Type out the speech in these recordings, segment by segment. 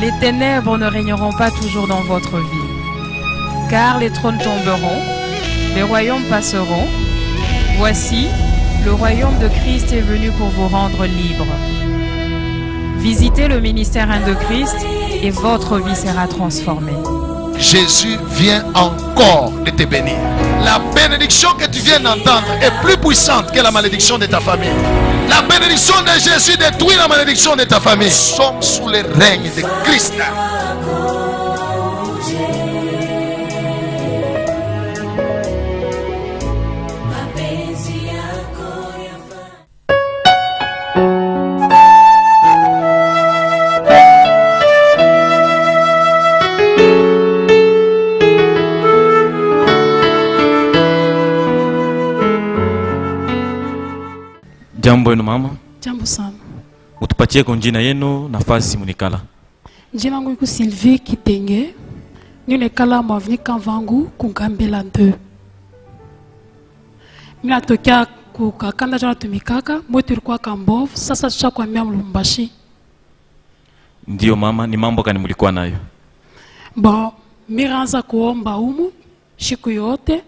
Les ténèbres ne régneront pas toujours dans votre vie, car les trônes tomberont, les royaumes passeront. Voici, le royaume de Christ est venu pour vous rendre libre. Visitez le ministère de Christ et votre vie sera transformée. Jésus vient encore de te bénir. La bénédiction que tu viens d'entendre est plus puissante que la malédiction de ta famille. La bénédiction de Jésus détruit la malédiction de ta famille. Nous sommes sous le règne de Christ. Jambo yenu mama. Jambo sana. Utupatie kwa jina yenu nafasi munikala. Jina langu iko Sylvie Kitenge. Nile kala mwavini Kamvangu kungambela 2. Mina tokea kukakanda jana tumikaka, mwetu ilikuwa Kambovu, sasa tushakwamia Lubumbashi. Ndio mama, ni mambo gani mlikuwa nayo? Bon, miraanza kuomba umu siku yote.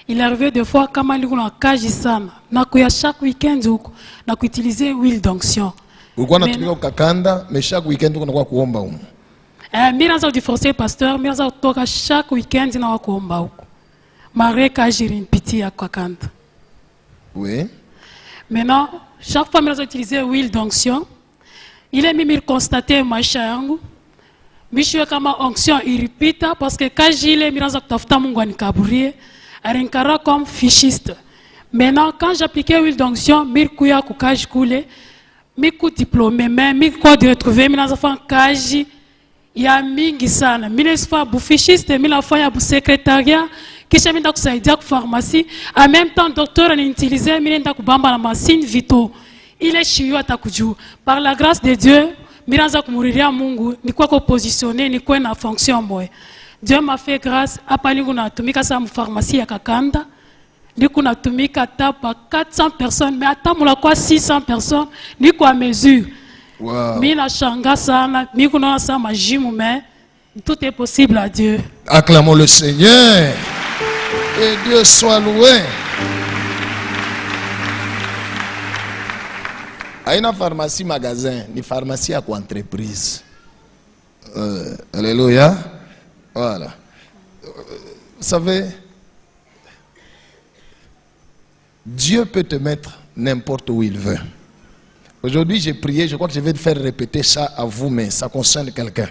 Il arrivait des fois kama liko na kaji sana na kuya chaque weekend huko na kuutiliser huile d'onction. Ulikuwa unatumika ukakanda, mais chaque weekend unakuwa kuomba huko. Miraanza kudiforcer pasteur, miraanza kutoka chaque weekend na kuomba huko. Mare kaji rimpitia kwa kanda. Oui. Maintenant, chaque fois miraanza utiliser huile d'onction, il est mimi constater maisha yangu. Mishwe kama onction iripita parce que kaji ile miraanza kutafuta Mungu anikaburie. Arinkara comme fichiste. Maintenant, quand j'appliquais l'huile d'onction, mirkuya kukaji kule, miku diplômé, mais miku de retrouver, mina fa kaji ya mingi sana. Mina fa bu fichiste, mina fa ya bu secrétariat, kisha mina kusaidia ku pharmacie. En même temps, docteur a utilisé, mina nda kubamba na machine vito. Il est chiyo atakuju. Par la grâce de Dieu, mina za kumuriria Mungu, ni kwa ko positionner, ni kwa na fonction moya. Dieu m'a fait grâce. Après, nous avons tumika sa pharmacie à Kakanda. Nous avons tumika tapa 400 personnes, mais attends, nous avons 600 personnes. Nous avons mesure. Wow. Nous avons sana, nous avons sa majimu, mais tout est possible à Dieu. Acclamons le Seigneur. Et Dieu soit loué. À une pharmacie magasin, une pharmacie à entreprise. Alléluia. Voilà. Vous savez, Dieu peut te mettre n'importe où il veut. Aujourd'hui, j'ai prié, je crois que je vais te faire répéter ça à vous, mais ça concerne quelqu'un.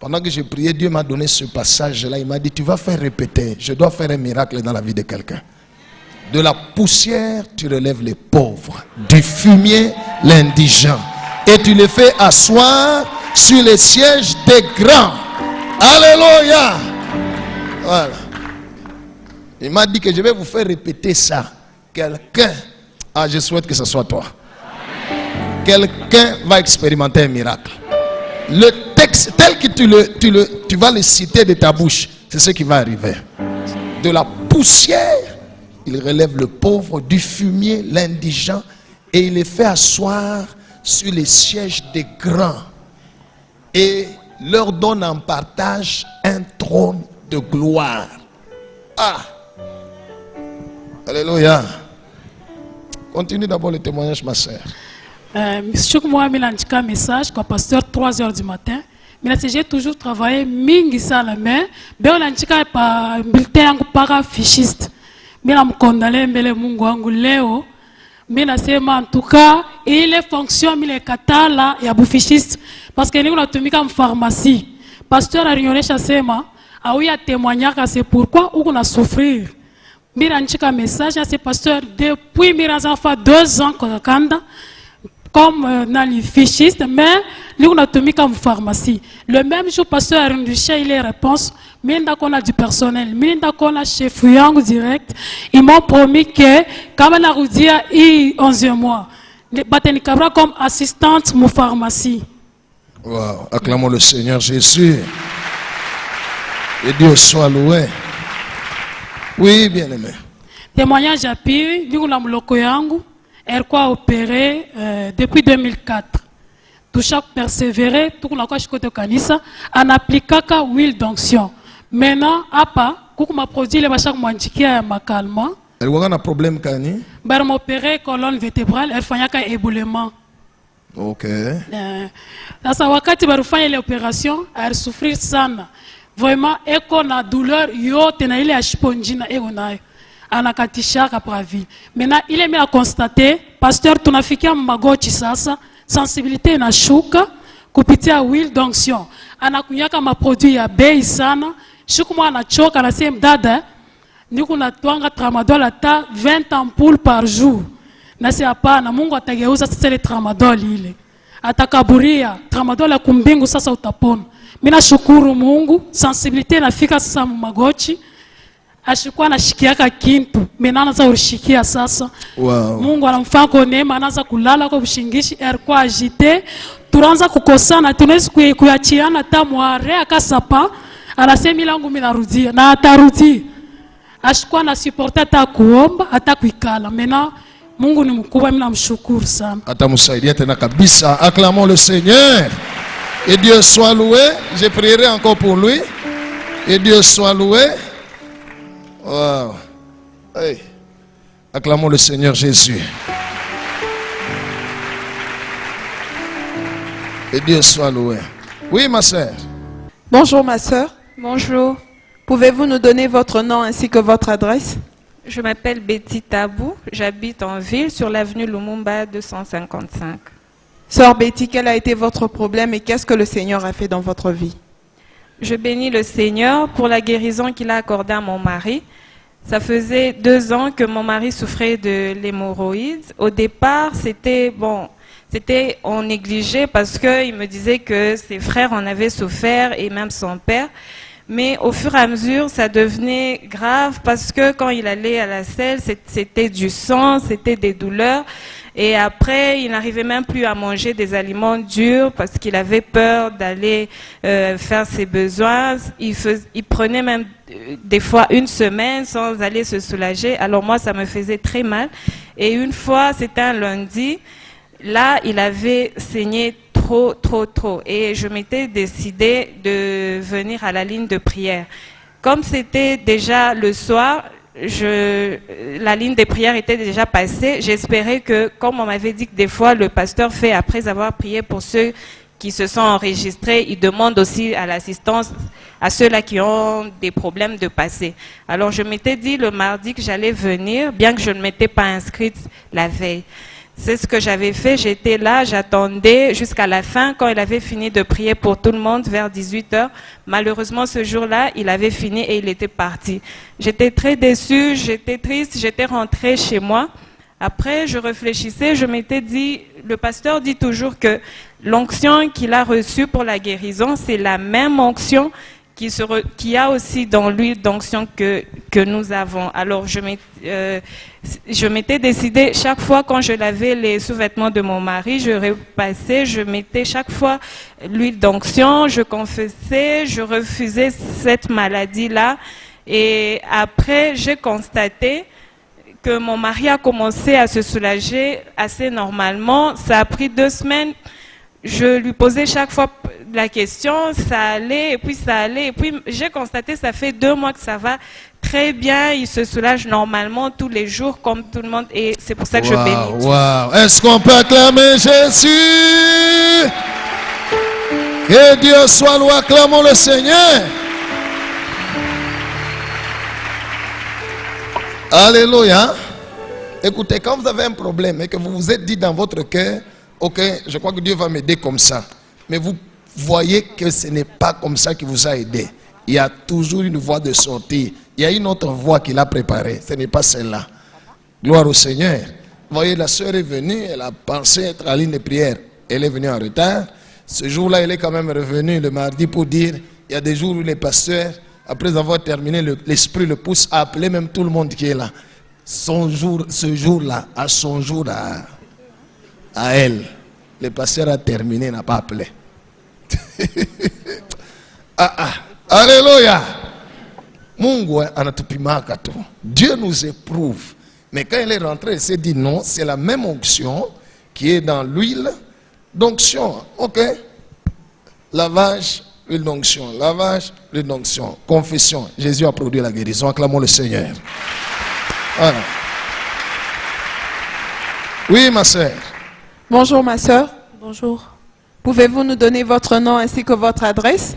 Pendant que j'ai prié, Dieu m'a donné ce passage-là. Il m'a dit, tu vas faire répéter. Je dois faire un miracle dans la vie de quelqu'un. De la poussière, tu relèves les pauvres. Du fumier, l'indigent. Et tu les fais asseoir sur les sièges des grands. Alléluia. Voilà. Il m'a dit que je vais vous faire répéter ça. Quelqu'un, je souhaite que ce soit toi. Quelqu'un va expérimenter un miracle. Le texte tel que tu vas le citer de ta bouche, c'est ce qui va arriver. De la poussière, il relève le pauvre, du fumier, l'indigent, et il les fait asseoir sur les sièges des grands. Et leur donne en partage un trône de gloire. Ah! Alléluia. Continue d'abord le témoignage, ma soeur. Chaque mois, je suis un message comme pasteur 3h du matin. J'ai toujours travaillé mingi sala mais je suis un bulletin parafichiste. Je suis condamné mbele Mungu wangu leo. En tout cas, il est fonction il katala ya bufichiste parce que nous natumika en pharmacie. Pasteur Arionesha sema aouya témoigner c'est pourquoi ou on souffrir. Mira nchika message à ce pasteur depuis mira fa 2 ans kokanda comme dans les fichistes mais nous natumika en pharmacie. Le même jour pasteur Arionesha il est réponse mais qu'on a du personnel, mais qu'on a chef yangu direct, ils m'ont promis que quand on a roudia il 11 mois, bateni kabra comme assistante mon pharmacie. Wow, acclamons le Seigneur Jésus. Et Dieu soit loué. Oui, bien aimé. Témoignage à Piri, nous l'avons loko yangu, elle quoi opéré depuis 2004. toucha persévérer tout na kwa shikoto kanisa anaplikaka huile d'onction. Maintenant apa kuku ma produit le bashak mwanjikia ya makalma. Elle a un problème kani? Bar m'opérer colonne vertébrale elle fanyaka éboulement. OK. Sasa wakati barufanya ile opération elle souffrir sana. Vraiment eko na douleur yote na ile ashiponjina eko nayo. Anakatishaka pour la vie. Maintenant il est mis à constater pasteur tunafikia magoti sasa sensibilité inashuka kupitia huile d'onction. Anakunyaka maproduit ya bei sana. Siku mwa anachoka anasema dada niko natwanga tramadol ata 20 ampoules par jour. Na si hapana Mungu atageuza sasa ile tramadol ile. Atakaburia tramadol ya kumbingu sasa utapona. Mimi nashukuru Mungu sensibilité inafika sasa magoti. Ashikuwa anashikiaka kintu mena anaanza urishikia sasa. Wow. Mungu anamfanya kwa neema anaanza kulala kwa ushingishi alikuwa agité tunaanza kukosana tunaweza kuachiana tamware akasapa anasema langu mimi narudia na atarudi. Ashikuwa na supporter hata kuomba hata kuikala. Mena Mungu ni mkubwa mimi namshukuru sana. Atamsaidia tena kabisa. Acclamons le Seigneur. Et Dieu soit loué. Je prierai encore pour lui. Et Dieu soit loué. Wow. Hey. Acclamons le Seigneur Jésus. Et Dieu soit loué. Oui, ma sœur. Bonjour, ma sœur. Bonjour, Pouvez-vous nous donner votre nom ainsi que votre adresse? je m'appelle Betty Tabou, j'habite en ville sur l'avenue Lumumba 255. Sœur Betty, quel a été votre problème et qu'est-ce que le Seigneur a fait dans votre vie? Je bénis le Seigneur pour la guérison qu'il a accordée à mon mari. Ça faisait 2 ans que mon mari souffrait de l'hémorroïde. Au départ, c'était on négligeait parce qu'il me disait que ses frères en avaient souffert et même son père. Mais au fur et à mesure, ça devenait grave parce que quand il allait à la selle, c'était du sang, c'était des douleurs. Et après, il n'arrivait même plus à manger des aliments durs parce qu'il avait peur d'aller faire ses besoins. Il prenait même des fois 1 semaine sans aller se soulager. Alors moi, ça me faisait très mal. Et une fois, c'était un lundi, là, il avait saigné trop. Et je m'étais décidée de venir à la ligne de prière. Comme c'était déjà le soir, la ligne des prières était déjà passée. J'espérais que, comme on m'avait dit que des fois le pasteur fait après avoir prié pour ceux qui se sont enregistrés, il demande aussi à l'assistance à ceux-là qui ont des problèmes de passer. Alors je m'étais dit le mardi que j'allais venir, bien que je ne m'étais pas inscrite la veille. C'est ce que j'avais fait, j'étais là, j'attendais jusqu'à la fin quand il avait fini de prier pour tout le monde vers 18h. Malheureusement ce jour-là, il avait fini et il était parti. J'étais très déçue, j'étais triste, j'étais rentrée chez moi. Après, je réfléchissais, je m'étais dit, le pasteur dit toujours que l'onction qu'il a reçue pour la guérison, c'est la même onction qui a aussi dans l'huile d'onction que nous avons. Alors je m'étais décidée, chaque fois quand je lavais les sous-vêtements de mon mari, je repassais, je mettais chaque fois l'huile d'onction, je confessais, je refusais cette maladie-là. Et après, j'ai constaté que mon mari a commencé à se soulager assez normalement. Ça a pris 2 semaines. Je lui posais chaque fois la question, ça allait, et puis ça allait. Et puis j'ai constaté, ça fait 2 mois que ça va très bien. Il se soulage normalement tous les jours comme tout le monde. Et c'est pour ça que je bénis. Wow. Est-ce qu'on peut acclamer Jésus? Que Dieu soit loué, acclamons le Seigneur. Alléluia. Écoutez, quand vous avez un problème et que vous vous êtes dit dans votre cœur, ok, je crois que Dieu va m'aider comme ça. Mais vous voyez que ce n'est pas comme ça qu'il vous a aidé. Il y a toujours une voie de sortie. Il y a une autre voie qu'il a préparée. Ce n'est pas celle-là. Gloire au Seigneur. Vous voyez, la sœur est venue, elle a pensé être à la ligne de prière. Elle est venue en retard. Ce jour-là, elle est quand même revenue le mardi pour dire, il y a des jours où les pasteurs, après avoir terminé, l'esprit le pousse à appeler même tout le monde qui est là. Ce jour-là, à son jour à elle, le pasteur a terminé, n'a pas appelé. Alléluia. Mungu anatupimaka tu. Dieu nous éprouve. Mais quand elle est rentrée, elle s'est dit non, c'est la même onction qui est dans l'huile D'onction, ok. Lavage, huile d'onction. Lavage, huile d'onction. Confession. Jésus a produit la guérison. Acclamons le Seigneur. Voilà. Oui, ma sœur. Bonjour ma sœur. Bonjour, Pouvez-vous nous donner votre nom ainsi que votre adresse?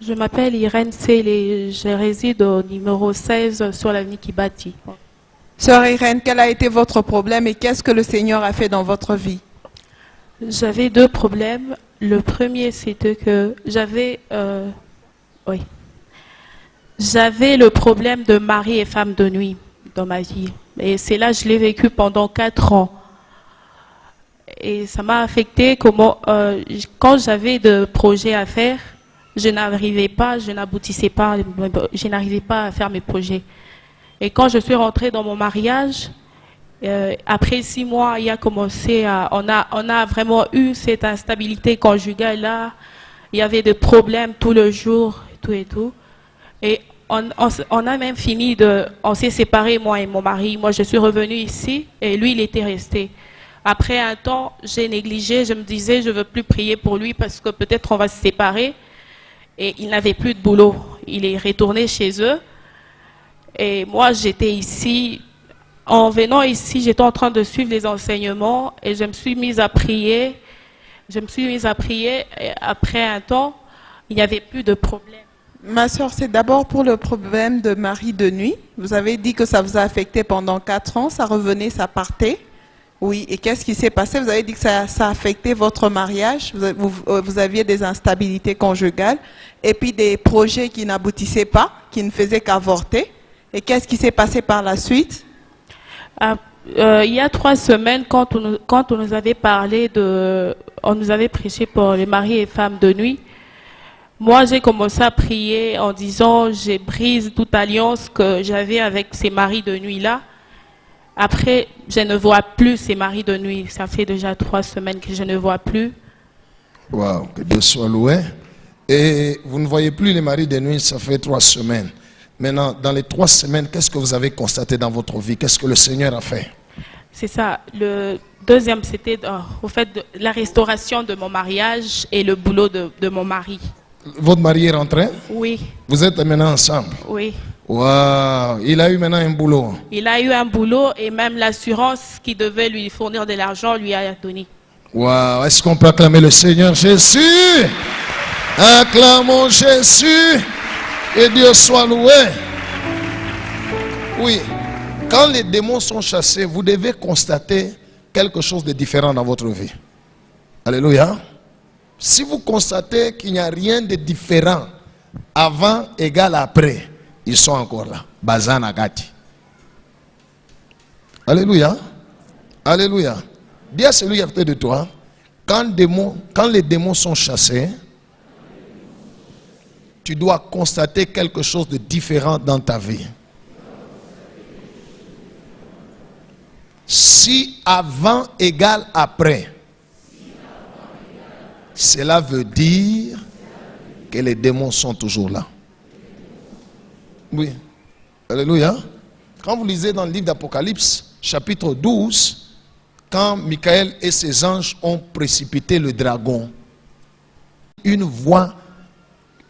je m'appelle Irène Sele et je réside au numéro 16 sur l'avenue Kibati. Sœur Irène, quel a été votre problème et qu'est-ce que le Seigneur a fait dans votre vie? J'avais deux problèmes. Le premier, c'était que j'avais le problème de mari et femme de nuit dans ma vie. Et c'est là que je l'ai vécu pendant 4 ans. Et ça m'a affecté quand j'avais de projets à faire, je n'arrivais pas à faire mes projets. Et quand je suis rentrée dans mon mariage, après 6 mois, on a vraiment eu cette instabilité conjugale là. Il y avait des problèmes tout le jour, et tout. Et on a même on s'est séparés, moi et mon mari. Moi, je suis revenue ici et lui, il était resté. Après un temps, j'ai négligé, je me disais, je ne veux plus prier pour lui parce que peut-être on va se séparer. Et il n'avait plus de boulot. Il est retourné chez eux. Et moi, j'étais ici. En venant ici, j'étais en train de suivre les enseignements et je me suis mise à prier. Et après un temps, il n'y avait plus de problème. Ma soeur, c'est d'abord pour le problème de mari de nuit. Vous avez dit que ça vous a affecté pendant 4 ans, ça revenait, ça partait. Oui, et qu'est-ce qui s'est passé? Vous avez dit que ça a affecté votre mariage, vous aviez des instabilités conjugales et puis des projets qui n'aboutissaient pas, qui ne faisaient qu'avorter. Et qu'est-ce qui s'est passé par la suite? Il y a 3 semaines, quand on nous avait parlé on nous avait prêché pour les maris et femmes de nuit, moi j'ai commencé à prier en disant, je brise toute alliance que j'avais avec ces maris de nuit-là. Après, je ne vois plus ces maris de nuit. Ça fait déjà 3 semaines que je ne vois plus. Waouh, que Dieu soit loué. Et vous ne voyez plus les maris de nuit, ça fait 3 semaines. Maintenant, dans les 3 semaines, qu'est-ce que vous avez constaté dans votre vie? Qu'est-ce que le Seigneur a fait? C'est ça. Le deuxième, c'était au fait de la restauration de mon mariage et le boulot de mon mari. Votre mari est rentré? Oui. Vous êtes maintenant ensemble? Oui. Waouh, il a eu maintenant un boulot. Il a eu un boulot et même l'assurance qui devait lui fournir de l'argent lui a donné. Waouh, est-ce qu'on peut acclamer le Seigneur Jésus? Acclamons Jésus et Dieu soit loué. Oui, quand les démons sont chassés, vous devez constater quelque chose de différent dans votre vie. Alléluia. Si vous constatez qu'il n'y a rien de différent avant égal après, ils sont encore là. Bazana Gati. Alléluia. Alléluia. Dis à celui qui est à côté de toi, quand les démons sont chassés, tu dois constater quelque chose de différent dans ta vie. Si avant égale après, cela veut dire que les démons sont toujours là. Oui. Alléluia. Quand vous lisez dans le livre d'Apocalypse, chapitre 12, quand Michael et ses anges ont précipité le dragon, une voix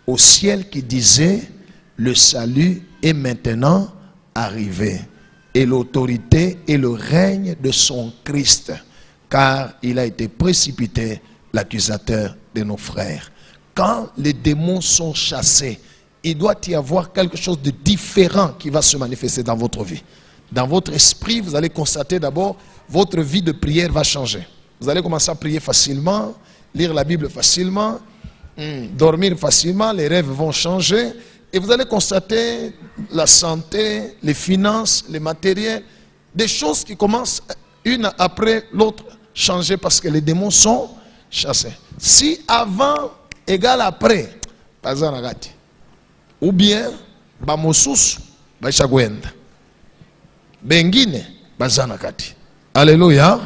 au ciel qui disait, le salut est maintenant arrivé, et l'autorité et le règne de son Christ, car il a été précipité, l'accusateur de nos frères. Quand les démons sont chassés, il doit y avoir quelque chose de différent qui va se manifester dans votre vie. Dans votre esprit, vous allez constater d'abord, votre vie de prière va changer. Vous allez commencer à prier facilement, lire la Bible facilement, dormir facilement, les rêves vont changer. Et vous allez constater la santé, les finances, les matériels, des choses qui commencent une après l'autre changer parce que les démons sont chassés. Si avant égale après, pas en agati. Ou bien, bamosus, baishagwenda. Bengine, bazanakati. Alléluia.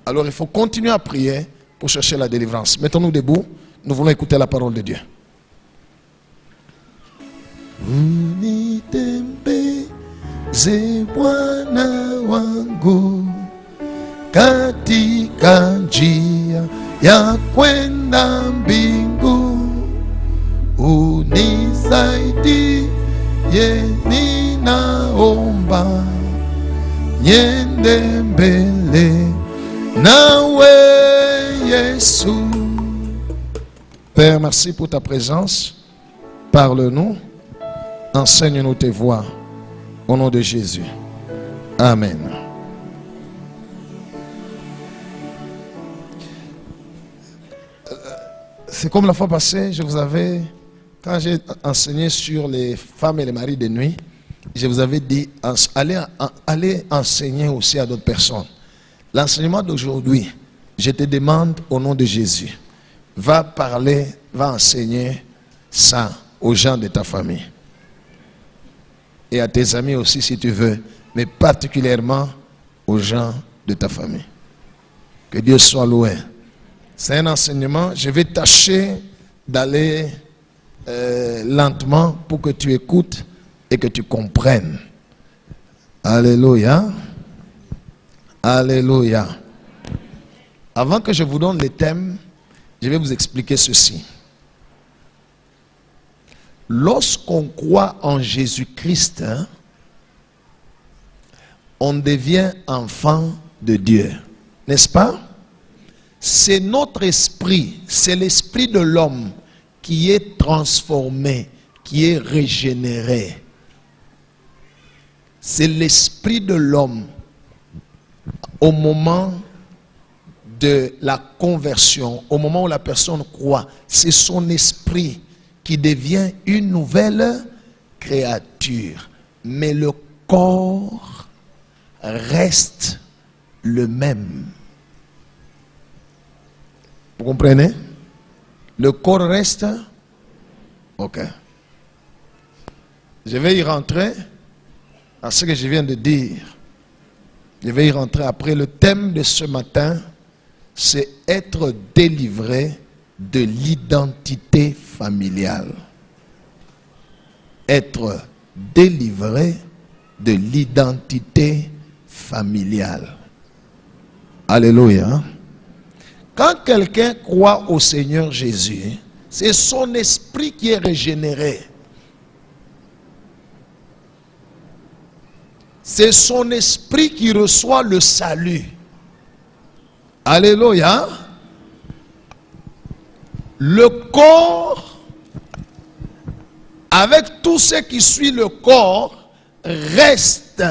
Alors il faut continuer à prier pour chercher la délivrance. Mettons-nous debout, nous voulons écouter la parole de Dieu. Unitembe ze Bwana wangu katika njia ya kwenda mbingu, unisaidie ninaomba, niende mbele nawe Yesu. Père, merci pour ta présence. Parle-nous, enseigne-nous tes voies. Au nom de Jésus. Amen. C'est comme la fois passée, quand j'ai enseigné sur les femmes et les maris de nuit, je vous avais dit, allez enseigner aussi à d'autres personnes. L'enseignement d'aujourd'hui, je te demande au nom de Jésus, va parler, va enseigner ça aux gens de ta famille. Et à tes amis aussi si tu veux, mais particulièrement aux gens de ta famille. Que Dieu soit loué. C'est un enseignement, je vais tâcher d'aller lentement pour que tu écoutes et que tu comprennes. Alléluia. Alléluia. Avant que je vous donne les thèmes, je vais vous expliquer ceci. Lorsqu'on croit en Jésus-Christ, on devient enfant de Dieu. N'est-ce pas? C'est notre esprit, c'est l'esprit de l'homme qui est transformé, qui est régénéré. C'est l'esprit de l'homme au moment de la conversion, au moment où la personne croit. C'est son esprit qui devient une nouvelle créature. Mais le corps reste le même. Vous comprenez? Le corps reste. Ok. Je vais y rentrer à ce que je viens de dire. Je vais y rentrer après. Le thème de ce matin, c'est être délivré de l'identité familiale. Être délivré de l'identité familiale. Alléluia. Quand quelqu'un croit au Seigneur Jésus, c'est son esprit qui est régénéré. C'est son esprit qui reçoit le salut. Alléluia. Le corps, avec tout ce qui suit le corps, reste.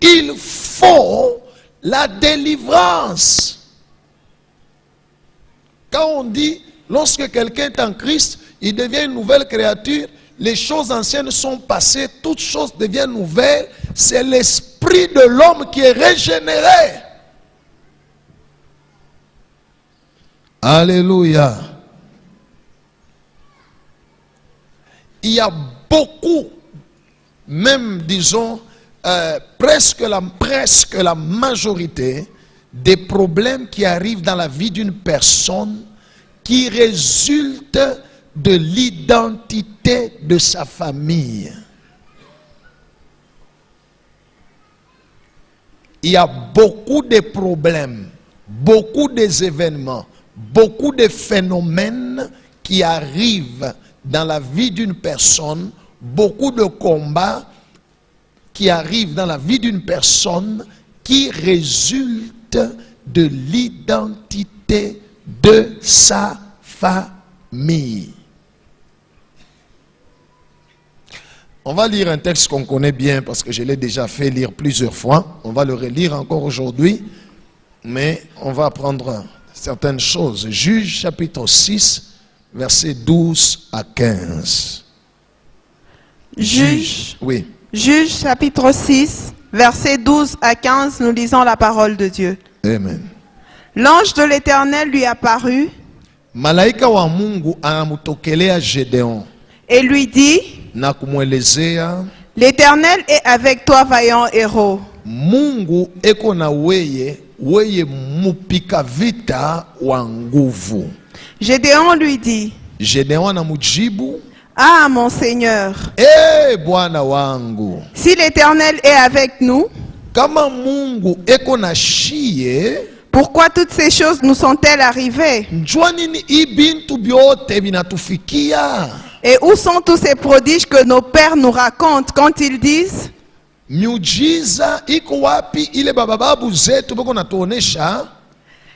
Il faut la délivrance. Quand on dit, lorsque quelqu'un est en Christ, il devient une nouvelle créature, les choses anciennes sont passées, toutes choses deviennent nouvelles, c'est l'esprit de l'homme qui est régénéré. Alléluia. Il y a beaucoup, même disons, presque la majorité des problèmes qui arrivent dans la vie d'une personne qui résultent de l'identité de sa famille. Il y a beaucoup de problèmes, beaucoup d'événements, beaucoup de phénomènes qui arrivent dans la vie d'une personne, beaucoup de combats qui arrivent dans la vie d'une personne qui résultent de l'identité de sa famille. On va lire un texte qu'on connaît bien parce que je l'ai déjà fait lire plusieurs fois. On va le relire encore aujourd'hui, mais on va apprendre certaines choses. Juge chapitre 6, versets 12 à 15. Juge, oui. Juge chapitre 6, versets 12 à 15, nous lisons la parole de Dieu. Amen. L'ange de l'Éternel lui apparut Malaika wa Mungu anamutokelea Gedeon et lui dit, na kumwelezea, l'Éternel est avec toi, vaillant héros. Mungu eko na weye mupika vita wa nguvu. Gédéon lui dit, Gedeon anamujibu, ah mon Seigneur, Bwana wangu, si l'Éternel est avec nous, kama Mungu eko na shie, Pourquoi toutes ces choses nous sont-elles arrivées? Njua nini hii bintu byote vinatufikia? Et où sont tous ces prodiges que nos pères nous racontent quand ils disent: Miujiza iko wapi ile babababu zetu bako natuonesha?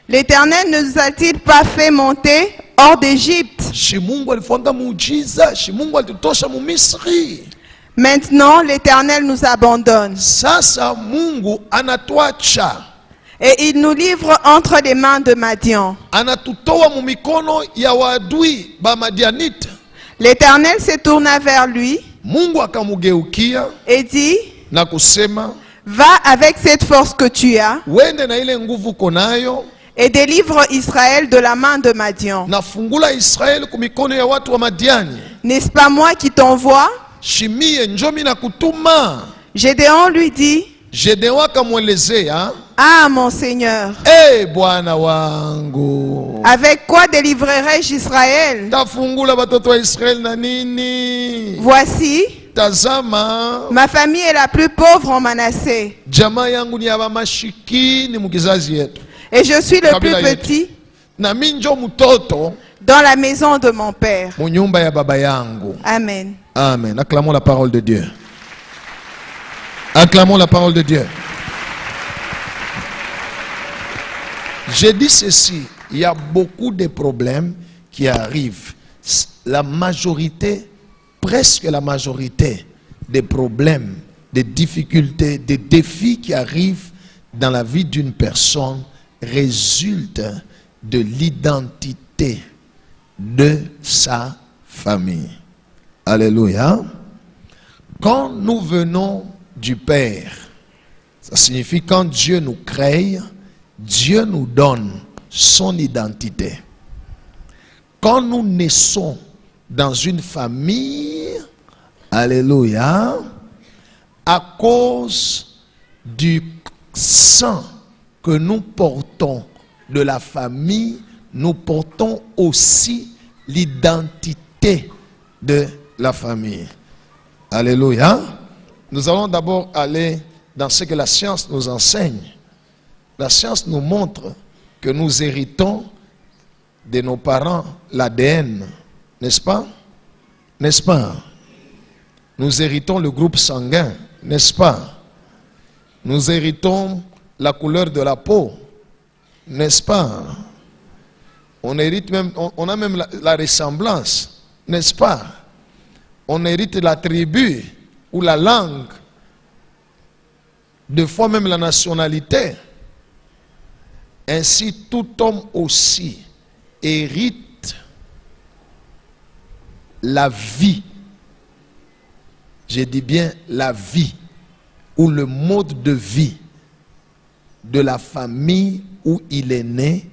L'Éternel ne nous a-t-il pas fait monter hors d'Égypte? Si Mungu alifonda muujiza, si Mungu alitutosha mu Misri. Maintenant, l'Éternel nous abandonne. Sasa Mungu anatuacha. Et il nous livre entre les mains de Madian. Anatutoa mu mikono ya waadui ba Madianite. L'Éternel se tourna vers lui Mungu akamugeukia et dit: na kusema, va avec cette force que tu as wende na ile nguvu konayo et délivre Israël de la main de Madian. na fungula Israeli ku mikono ya watu wa Madiani. N'est-ce pas moi qui t'envoie? Shimie njomi na kutuma. Gédéon lui dit: Gedeon akamwelezea, ah mon Seigneur, Bwana wangu, avec quoi délivrerai-je Israël? tafungula batoto wa Israeli na nini? Voici, Tazama, ma famille est la plus pauvre en Manassé, jamaa yangu ni ya mashikini mu kizazi yetu, et je suis le plus Kabila yetu. petit na mimi njo mtoto dans la maison de mon père. mu nyumba ya baba yangu. Amen. Amen. Acclamons la parole de Dieu. Acclamons la parole de Dieu. J'ai dit ceci, il y a beaucoup de problèmes qui arrivent. La majorité, presque la majorité des problèmes, des difficultés, des défis qui arrivent dans la vie d'une personne résultent de l'identité de sa famille. Alléluia. Quand nous venons du Père, ça signifie quand Dieu nous crée, Dieu nous donne son identité. Quand nous naissons dans une famille, alléluia, à cause du sang que nous portons de la famille, nous portons aussi l'identité de la famille. Alléluia. Nous allons d'abord aller dans ce que la science nous enseigne. La science nous montre que nous héritons de nos parents l'ADN, n'est-ce pas? N'est-ce pas? Nous héritons le groupe sanguin, n'est-ce pas? Nous héritons la couleur de la peau, n'est-ce pas? On hérite même, on a même la ressemblance, n'est-ce pas? On hérite la tribu ou la langue, des fois même la nationalité. Ainsi, tout homme aussi hérite la vie. Je dis bien la vie ou le mode de vie de la famille où il est né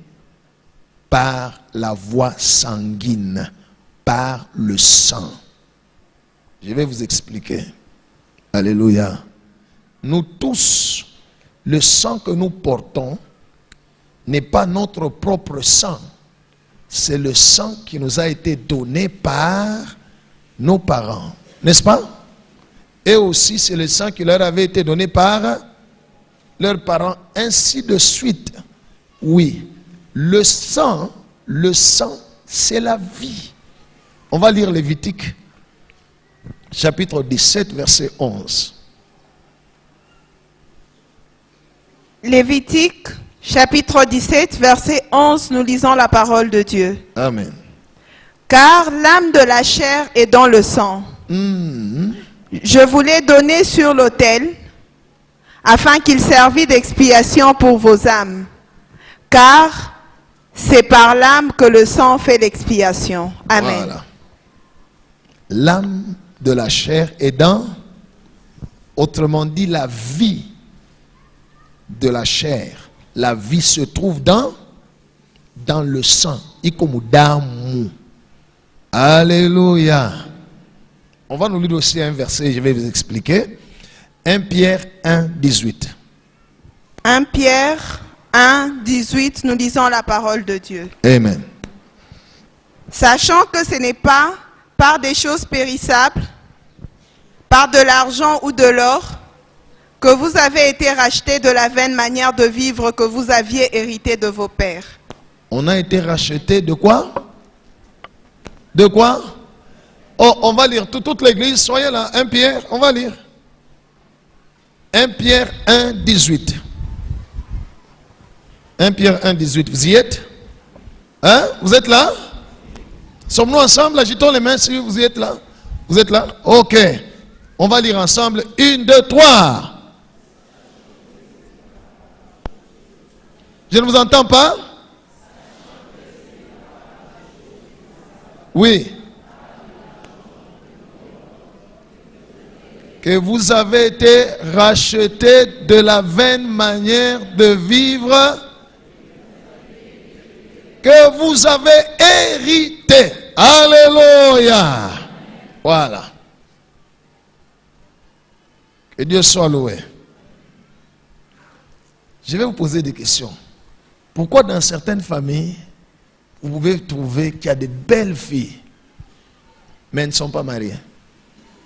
par la voie sanguine, par le sang. Je vais vous expliquer. Alléluia. Nous tous, le sang que nous portons n'est pas notre propre sang. C'est le sang qui nous a été donné par nos parents. N'est-ce pas? Et aussi, c'est le sang qui leur avait été donné par leurs parents. Ainsi de suite. Oui. Le sang, c'est la vie. On va lire Lévitique, chapitre 17, verset 11. Lévitique, chapitre 17, verset 11, nous lisons la parole de Dieu. Amen. Car l'âme de la chair est dans le sang. Je vous l'ai donné sur l'autel, afin qu'il servît d'expiation pour vos âmes. Car c'est par l'âme que le sang fait l'expiation. Amen. Voilà. L'âme de la chair est dans, autrement dit, la vie de la chair. La vie se trouve dans le sang. Alléluia. On va nous lire aussi un verset, je vais vous expliquer. 1 Pierre 1, 18. 1 Pierre 1, 18, nous lisons la parole de Dieu. Amen. Sachant que ce n'est pas par des choses périssables, par de l'argent ou de l'or, que vous avez été rachetés de la vaine manière de vivre que vous aviez hérité de vos pères. On a été rachetés de quoi? De quoi? Oh, on va lire toute l'église, soyez là. 1 Pierre, on va lire. 1 Pierre 1, 18. 1 Pierre 1, 18. Vous y êtes? Hein? Vous êtes là? Sommes-nous ensemble? Agitons les mains si vous y êtes là. Vous êtes là? Ok. On va lire ensemble. 1, 2, 3. Je ne vous entends pas? Oui. Que vous avez été rachetés de la vaine manière de vivre que vous avez hérité. Alléluia. Voilà. Que Dieu soit loué. Je vais vous poser des questions. Pourquoi dans certaines familles, vous pouvez trouver qu'il y a de belles filles, mais elles ne sont pas mariées,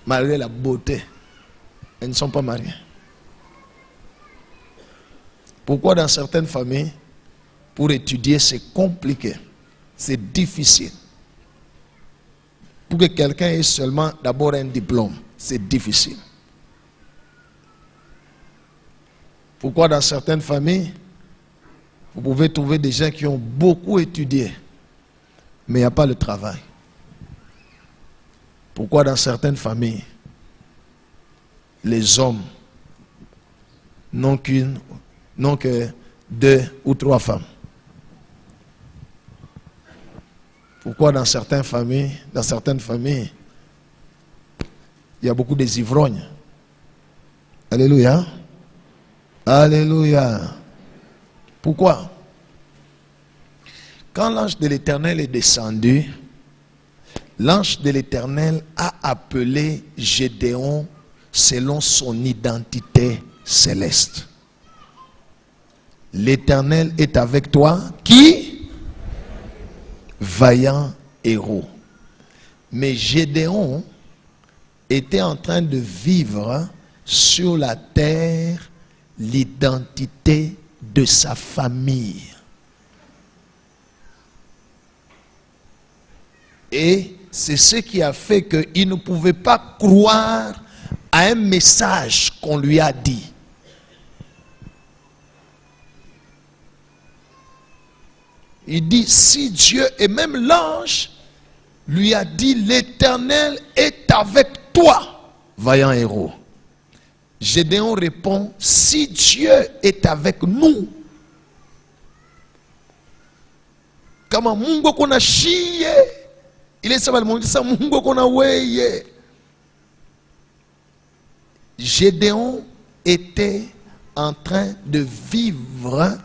malgré la beauté? Elles ne sont pas mariées. Pourquoi dans certaines familles, pour étudier, c'est compliqué, c'est difficile? Pour que quelqu'un ait seulement d'abord un diplôme, c'est difficile. Pourquoi dans certaines familles, vous pouvez trouver des gens qui ont beaucoup étudié, mais il n'y a pas le travail? Pourquoi dans certaines familles, les hommes n'ont que 2 ou 3 femmes? Pourquoi dans certaines familles, il y a beaucoup des ivrognes? Alléluia. Alléluia. Pourquoi? Quand l'ange de l'Éternel est descendu, l'ange de l'Éternel a appelé Gédéon selon son identité céleste. L'Éternel est avec toi, qui? Vaillant héros. Mais Gédéon était en train de vivre sur la terre l'identité de sa famille. Et c'est ce qui a fait qu'il ne pouvait pas croire à un message qu'on lui a dit. Il dit, si Dieu, et même l'ange lui a dit, l'Éternel est avec toi, vaillant héros. Gédéon répond, si Dieu est avec nous, kama Mungu kuna shiye, ile sema limonisa Mungu kuna weye. Gédéon était en train de vivre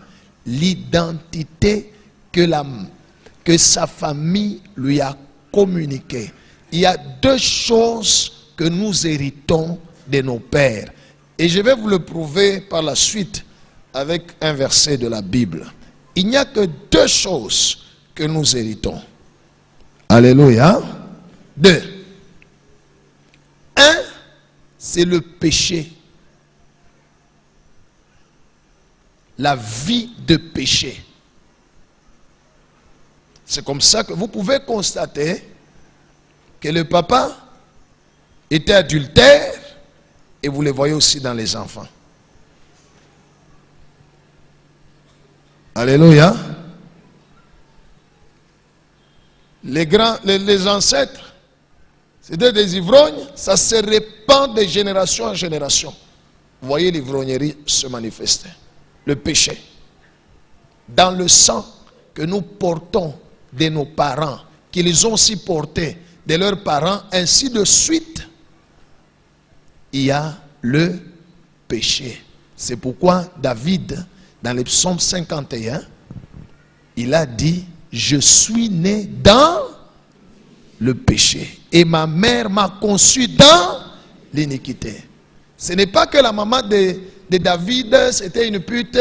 l'identité que sa famille lui a communiquée. Il y a 2 choses que nous héritons de nos pères. Et je vais vous le prouver par la suite avec un verset de la Bible. Il n'y a que 2 choses que nous héritons. Alléluia. 2. 1, c'est le péché. La vie de péché. C'est comme ça que vous pouvez constater que le papa était adultère, et vous le voyez aussi dans les enfants. Alléluia. Les ancêtres, c'était des ivrognes, ça se répand de génération en génération. Vous voyez l'ivrognerie se manifester. Le péché. Dans le sang que nous portons de nos parents, qu'ils ont aussi porté de leurs parents, ainsi de suite, il y a le péché. C'est pourquoi David, dans le psaume 51, il a dit, je suis né dans le péché et ma mère m'a conçu dans l'iniquité. Ce n'est pas que la maman de David c'était une pute,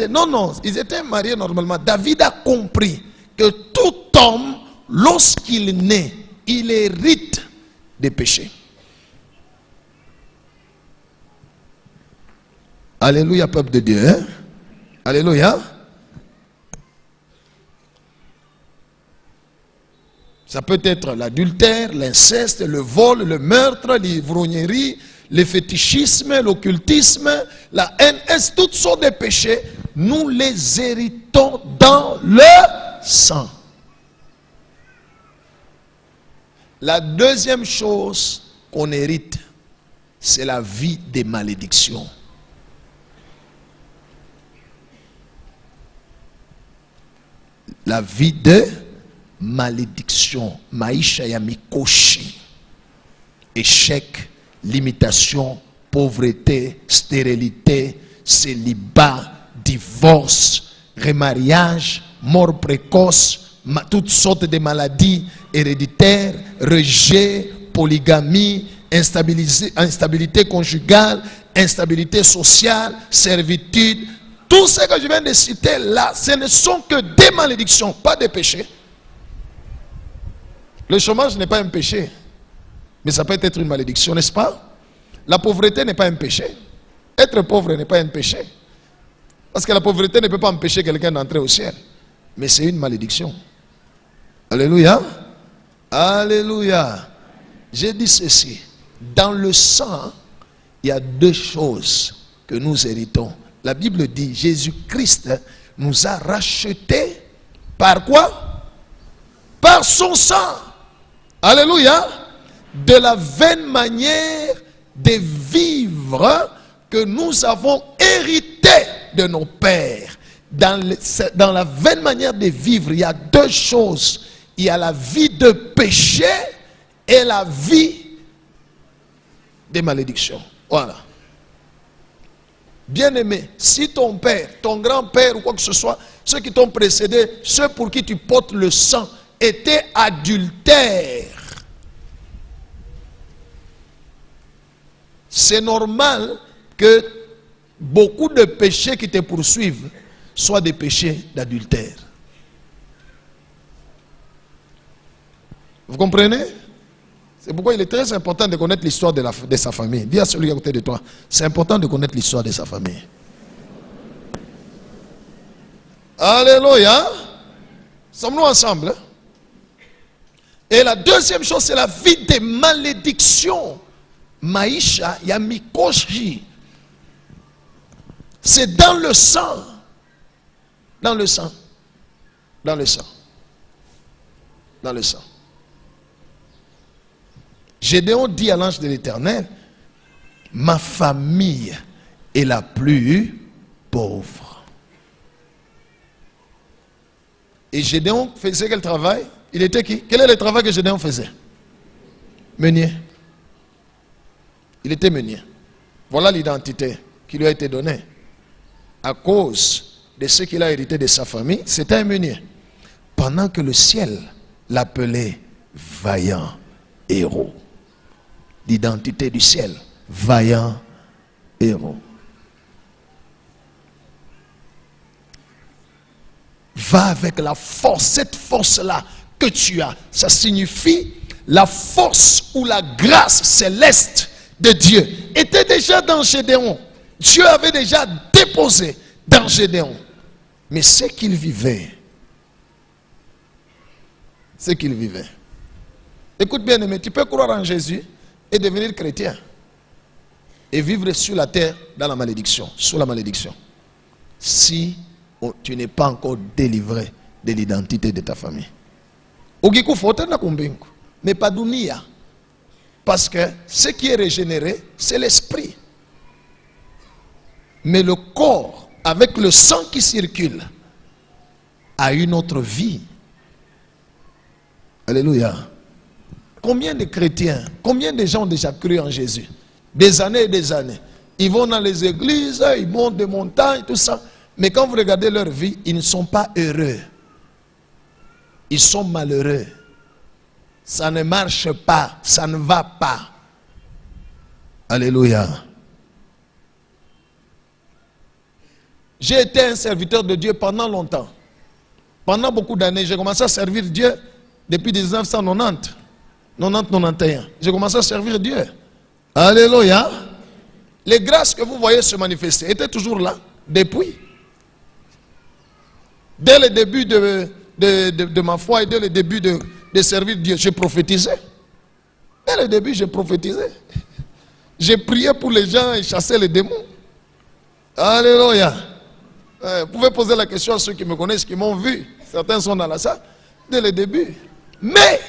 non, ils étaient mariés normalement. David a compris que tout homme, lorsqu'il naît, il hérite des péchés. Alléluia, peuple de Dieu. Hein? Alléluia. Ça peut être l'adultère, l'inceste, le vol, le meurtre, l'ivrognerie, le fétichisme, l'occultisme, la haine, toutes sortes de péchés. Nous les héritons dans le sang. La deuxième chose qu'on hérite, c'est la vie des malédictions. La vie de malédiction. Maïcha yamikoshi. Échec, limitation, pauvreté, stérilité, célibat, divorce, remariage, mort précoce, toutes sortes de maladies héréditaires, rejet, polygamie, instabilité conjugale, instabilité sociale, servitude. Tout ce que je viens de citer là, ce ne sont que des malédictions, pas des péchés. Le chômage n'est pas un péché, mais ça peut être une malédiction, n'est-ce pas? La pauvreté n'est pas un péché. Être pauvre n'est pas un péché. Parce que la pauvreté ne peut pas empêcher quelqu'un d'entrer au ciel. Mais c'est une malédiction. Alléluia. Alléluia. J'ai dit ceci. Dans le sang, il y a deux choses que nous héritons. La Bible dit, Jésus-Christ nous a rachetés par quoi? Par son sang. Alléluia. De la vaine manière de vivre que nous avons hérité de nos pères. Dans la vaine manière de vivre, il y a deux choses. Il y a la vie de péché et la vie des malédictions. Voilà. Bien-aimé, si ton père, ton grand-père ou quoi que ce soit, ceux qui t'ont précédé, ceux pour qui tu portes le sang, étaient adultères, c'est normal que beaucoup de péchés qui te poursuivent soient des péchés d'adultère. Vous comprenez? C'est pourquoi il est très important de connaître l'histoire de sa famille. Dis à celui à côté de toi, c'est important de connaître l'histoire de sa famille. Alléluia. Sommes-nous ensemble? Et la deuxième chose, c'est la vie des malédictions. Maïcha yamikoshi. C'est dans le sang. Dans le sang. Dans le sang. Dans le sang. Gédéon dit à l'ange de l'Éternel, ma famille est la plus pauvre. Et Gédéon faisait quel travail? Il était qui? Quel est le travail que Gédéon faisait? Meunier. Il était meunier. Voilà l'identité qui lui a été donnée. À cause de ce qu'il a hérité de sa famille, c'était un meunier. Pendant que le ciel l'appelait vaillant héros. L'identité du ciel, vaillant héros. Va avec la force, cette force-là que tu as. Ça signifie la force ou la grâce céleste de Dieu était déjà dans Gédéon. Dieu avait déjà déposé dans Gédéon. Mais ce qu'il vivait, écoute bien aimé, tu peux croire en Jésus et devenir chrétien et vivre sur la terre dans la malédiction, sous la malédiction, si tu n'es pas encore délivré de l'identité de ta famille. Mais pas dunia. Parce que ce qui est régénéré, c'est l'esprit. Mais le corps, avec le sang qui circule, a une autre vie. Alléluia. Combien de chrétiens, combien de gens ont déjà cru en Jésus? Des années et des années. Ils vont dans les églises, ils montent des montagnes, tout ça. Mais quand vous regardez leur vie, ils ne sont pas heureux. Ils sont malheureux. Ça ne marche pas, ça ne va pas. Alléluia. J'ai été un serviteur de Dieu pendant longtemps. Pendant beaucoup d'années, j'ai commencé à servir Dieu depuis 1990. 90-91. J'ai commencé à servir Dieu. Alléluia. Les grâces que vous voyez se manifester étaient toujours là, depuis. Dès le début de ma foi et dès le début de servir Dieu, j'ai prophétisé. Dès le début, j'ai prophétisé. J'ai prié pour les gens et chassé les démons. Alléluia. Vous pouvez poser la question à ceux qui me connaissent, qui m'ont vu. Certains sont dans la salle. Dès le début. Mais,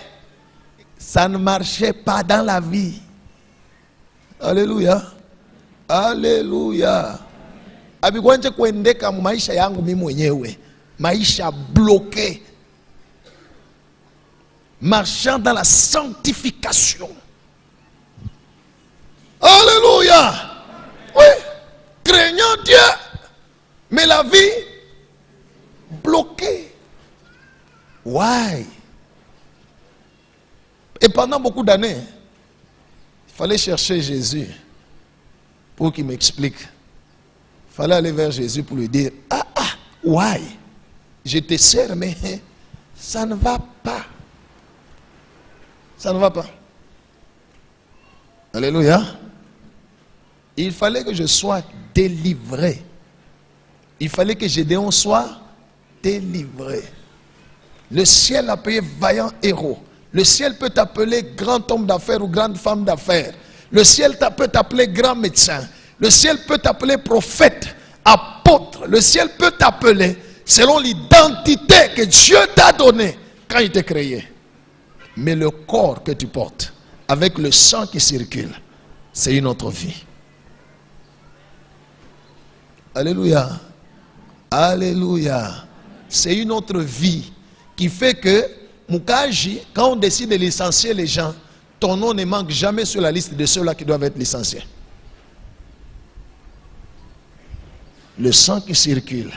ça ne marchait pas dans la vie. Alléluia. Alléluia. Abigwanje kuendeka maisha yangu mimi mwenyewe. Maisha bloqué. Marchant dans la sanctification. Alléluia. Oui. Craignant Dieu. Mais la vie bloquée. Why? Et pendant beaucoup d'années, il fallait chercher Jésus pour qu'il m'explique. Il fallait aller vers Jésus pour lui dire, why? Je te sers, mais ça ne va pas. Ça ne va pas. Alléluia. Il fallait que je sois délivré. Il fallait que Gédéon soit délivré. Le ciel a payé vaillant héros. Le ciel peut t'appeler grand homme d'affaires ou grande femme d'affaires. Le ciel peut t'appeler grand médecin. Le ciel peut t'appeler prophète, apôtre. Le ciel peut t'appeler selon l'identité que Dieu t'a donnée quand il t'a créé. Mais le corps que tu portes, avec le sang qui circule, c'est une autre vie. Alléluia. Alléluia. C'est une autre vie qui fait que, Mukaji, quand on décide de licencier les gens, ton nom ne manque jamais sur la liste de ceux-là qui doivent être licenciés. Le sang qui circule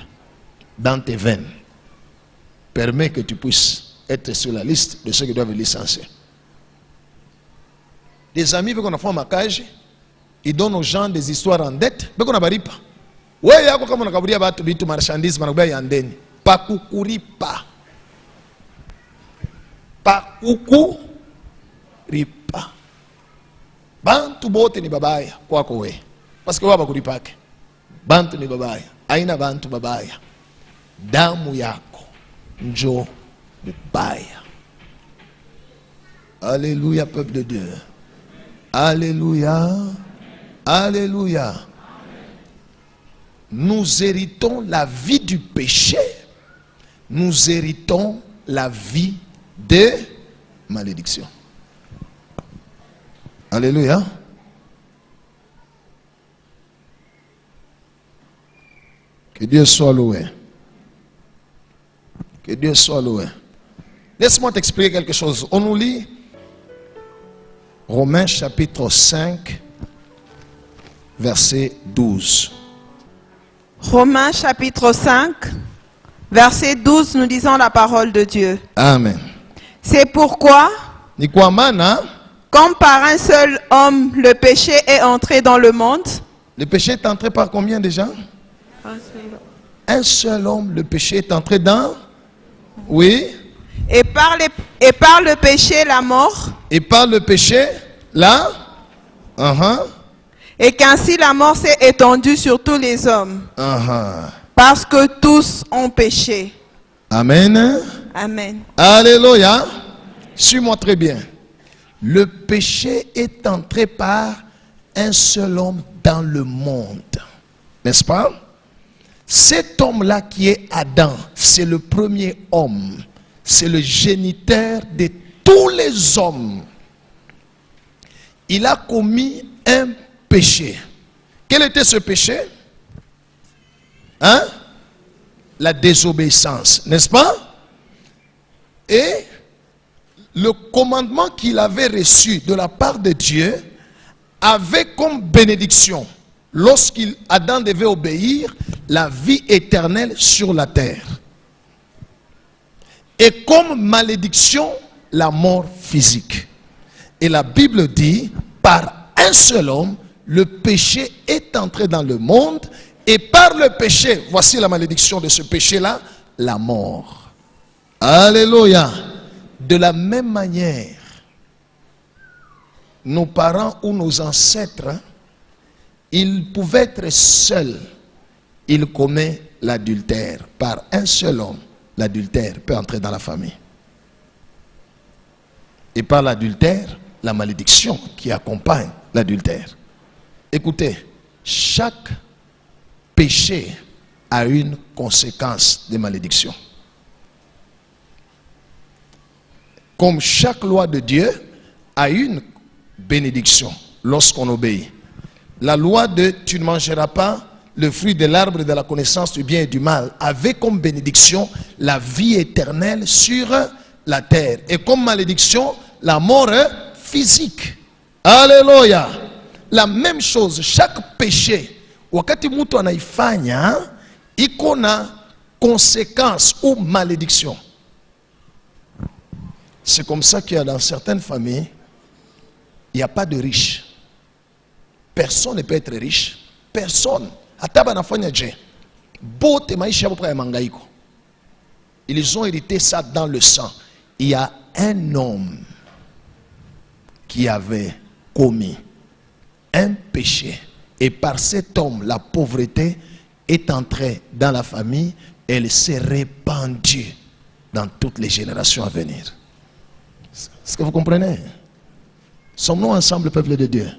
dans tes veines permet que tu puisses être sur la liste de ceux qui doivent être licenciés. Des amis, qu'on a fait ma cage, ils donnent aux gens des histoires en dette, mais qu'on n'a pas dit pas. Oui, il y a comme on a dit que marchandise, pas coucourir pas. Pas coucou ripa. Bantu bote ni babaya kwako we. Parce que waba kuripake. Bantu ni babaya. Aina bantu babaya. Damu yako njo babaya. Alléluia peuple de Dieu. Alléluia. Alléluia. Nous héritons la vie du péché. Nous héritons la vie de malédiction. Alléluia. Que Dieu soit loué. Que Dieu soit loué. Laisse-moi t'expliquer quelque chose. On nous lit Romains chapitre 5, verset 12. Romains chapitre 5, verset 12, nous disons la parole de Dieu. Amen. C'est pourquoi, comme par un seul homme, le péché est entré dans le monde. Le péché est entré par combien déjà? Un seul homme, le péché est entré dans? Oui. Et par le péché, la mort. Et par le péché, là? Et qu'ainsi la mort s'est étendue sur tous les hommes. Parce que tous ont péché. Amen. Amen. Alléluia. Suis-moi très bien. Le péché est entré par un seul homme dans le monde. N'est-ce pas? Cet homme-là qui est Adam, c'est le premier homme. C'est le géniteur de tous les hommes. Il a commis un péché. Quel était ce péché? La désobéissance, n'est-ce pas? Et le commandement qu'il avait reçu de la part de Dieu avait comme bénédiction, lorsqu'Adam devait obéir, la vie éternelle sur la terre. Et comme malédiction, la mort physique. Et la Bible dit, par un seul homme, le péché est entré dans le monde. Et par le péché, voici la malédiction de ce péché-là, la mort. Alléluia. De la même manière, nos parents ou nos ancêtres, il pouvait être seul, il commet l'adultère. Par un seul homme, l'adultère peut entrer dans la famille. Et par l'adultère, la malédiction qui accompagne l'adultère. Écoutez, chaque péché a une conséquence de malédiction. Comme chaque loi de Dieu a une bénédiction lorsqu'on obéit. La loi de « tu ne mangeras pas le fruit de l'arbre de la connaissance du bien et du mal » avait comme bénédiction la vie éternelle sur la terre. Et comme malédiction, la mort physique. Alléluia. La même chose, chaque péché, wakati mtu anaifanya, iko na conséquence ou malédiction. C'est comme ça qu'il y a dans certaines familles, il n'y a pas de riches. Personne ne peut être riche. Personne. Ils ont hérité ça dans le sang. Il y a un homme qui avait commis un péché. Et par cet homme, la pauvreté est entrée dans la famille. Elle s'est répandue dans toutes les générations à venir. Est-ce que vous comprenez? Sommes-nous ensemble, peuple de Dieu?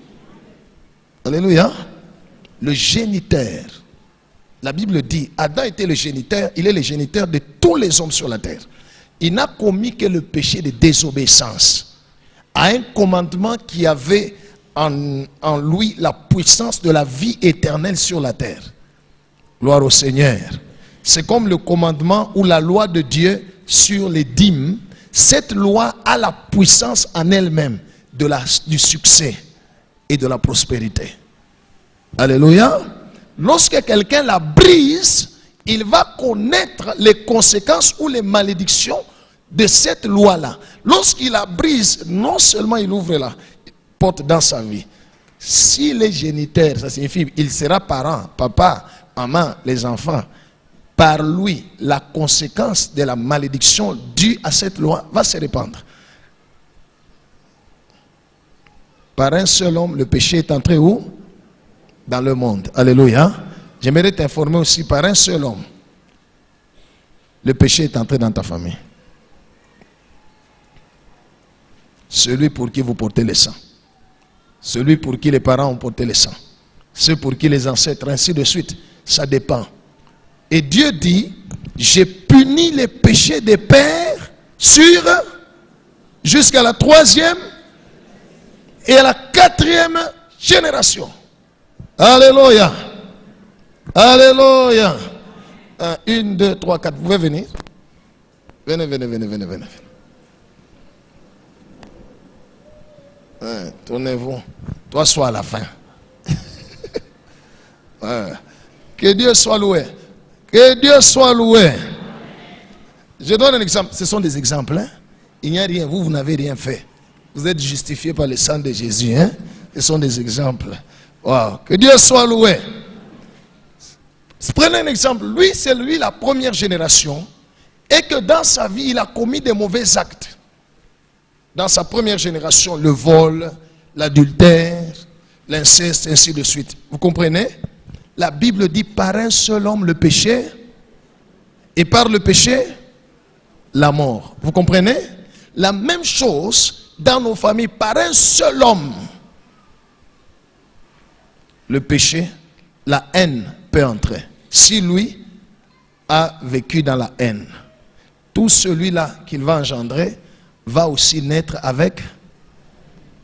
Alléluia. Le géniteur. La Bible dit, Adam était le géniteur, il est le géniteur de tous les hommes sur la terre. Il n'a commis que le péché de désobéissance à un commandement qui avait en lui la puissance de la vie éternelle sur la terre. Gloire au Seigneur. C'est comme le commandement ou la loi de Dieu sur les dîmes. Cette loi a la puissance en elle-même du succès et de la prospérité. Alléluia. Lorsque quelqu'un la brise, il va connaître les conséquences ou les malédictions de cette loi-là. Lorsqu'il la brise, non seulement il ouvre la porte dans sa vie. S'il est géniteur, ça signifie il sera parent, papa, maman, les enfants. Par lui, la conséquence de la malédiction due à cette loi va se répandre. Par un seul homme, le péché est entré où? Dans le monde. Alléluia. J'aimerais t'informer aussi, par un seul homme, le péché est entré dans ta famille. Celui pour qui vous portez le sang. Celui pour qui les parents ont porté le sang. Ceux pour qui les ancêtres, ainsi de suite. Ça dépend. Et Dieu dit, j'ai puni les péchés des pères jusqu'à la 3e et à la 4e génération. Alléluia. Alléluia. 1, 2, 3, 4. Vous pouvez venir? Venez. Tournez-vous. Toi, sois à la fin. Que Dieu soit loué. Que Dieu soit loué. Je donne un exemple. Ce sont des exemples. Hein? Il n'y a rien. Vous n'avez rien fait. Vous êtes justifiés par le sang de Jésus. Hein? Ce sont des exemples. Wow. Que Dieu soit loué. Prenez un exemple. Lui, c'est lui la première génération. Et que dans sa vie, il a commis des mauvais actes. Dans sa première génération, le vol, l'adultère, l'inceste, ainsi de suite. Vous comprenez? La Bible dit par un seul homme le péché, et par le péché, la mort. Vous comprenez? La même chose dans nos familles, par un seul homme. Le péché, la haine peut entrer. Si lui a vécu dans la haine, tout celui-là qu'il va engendrer va aussi naître avec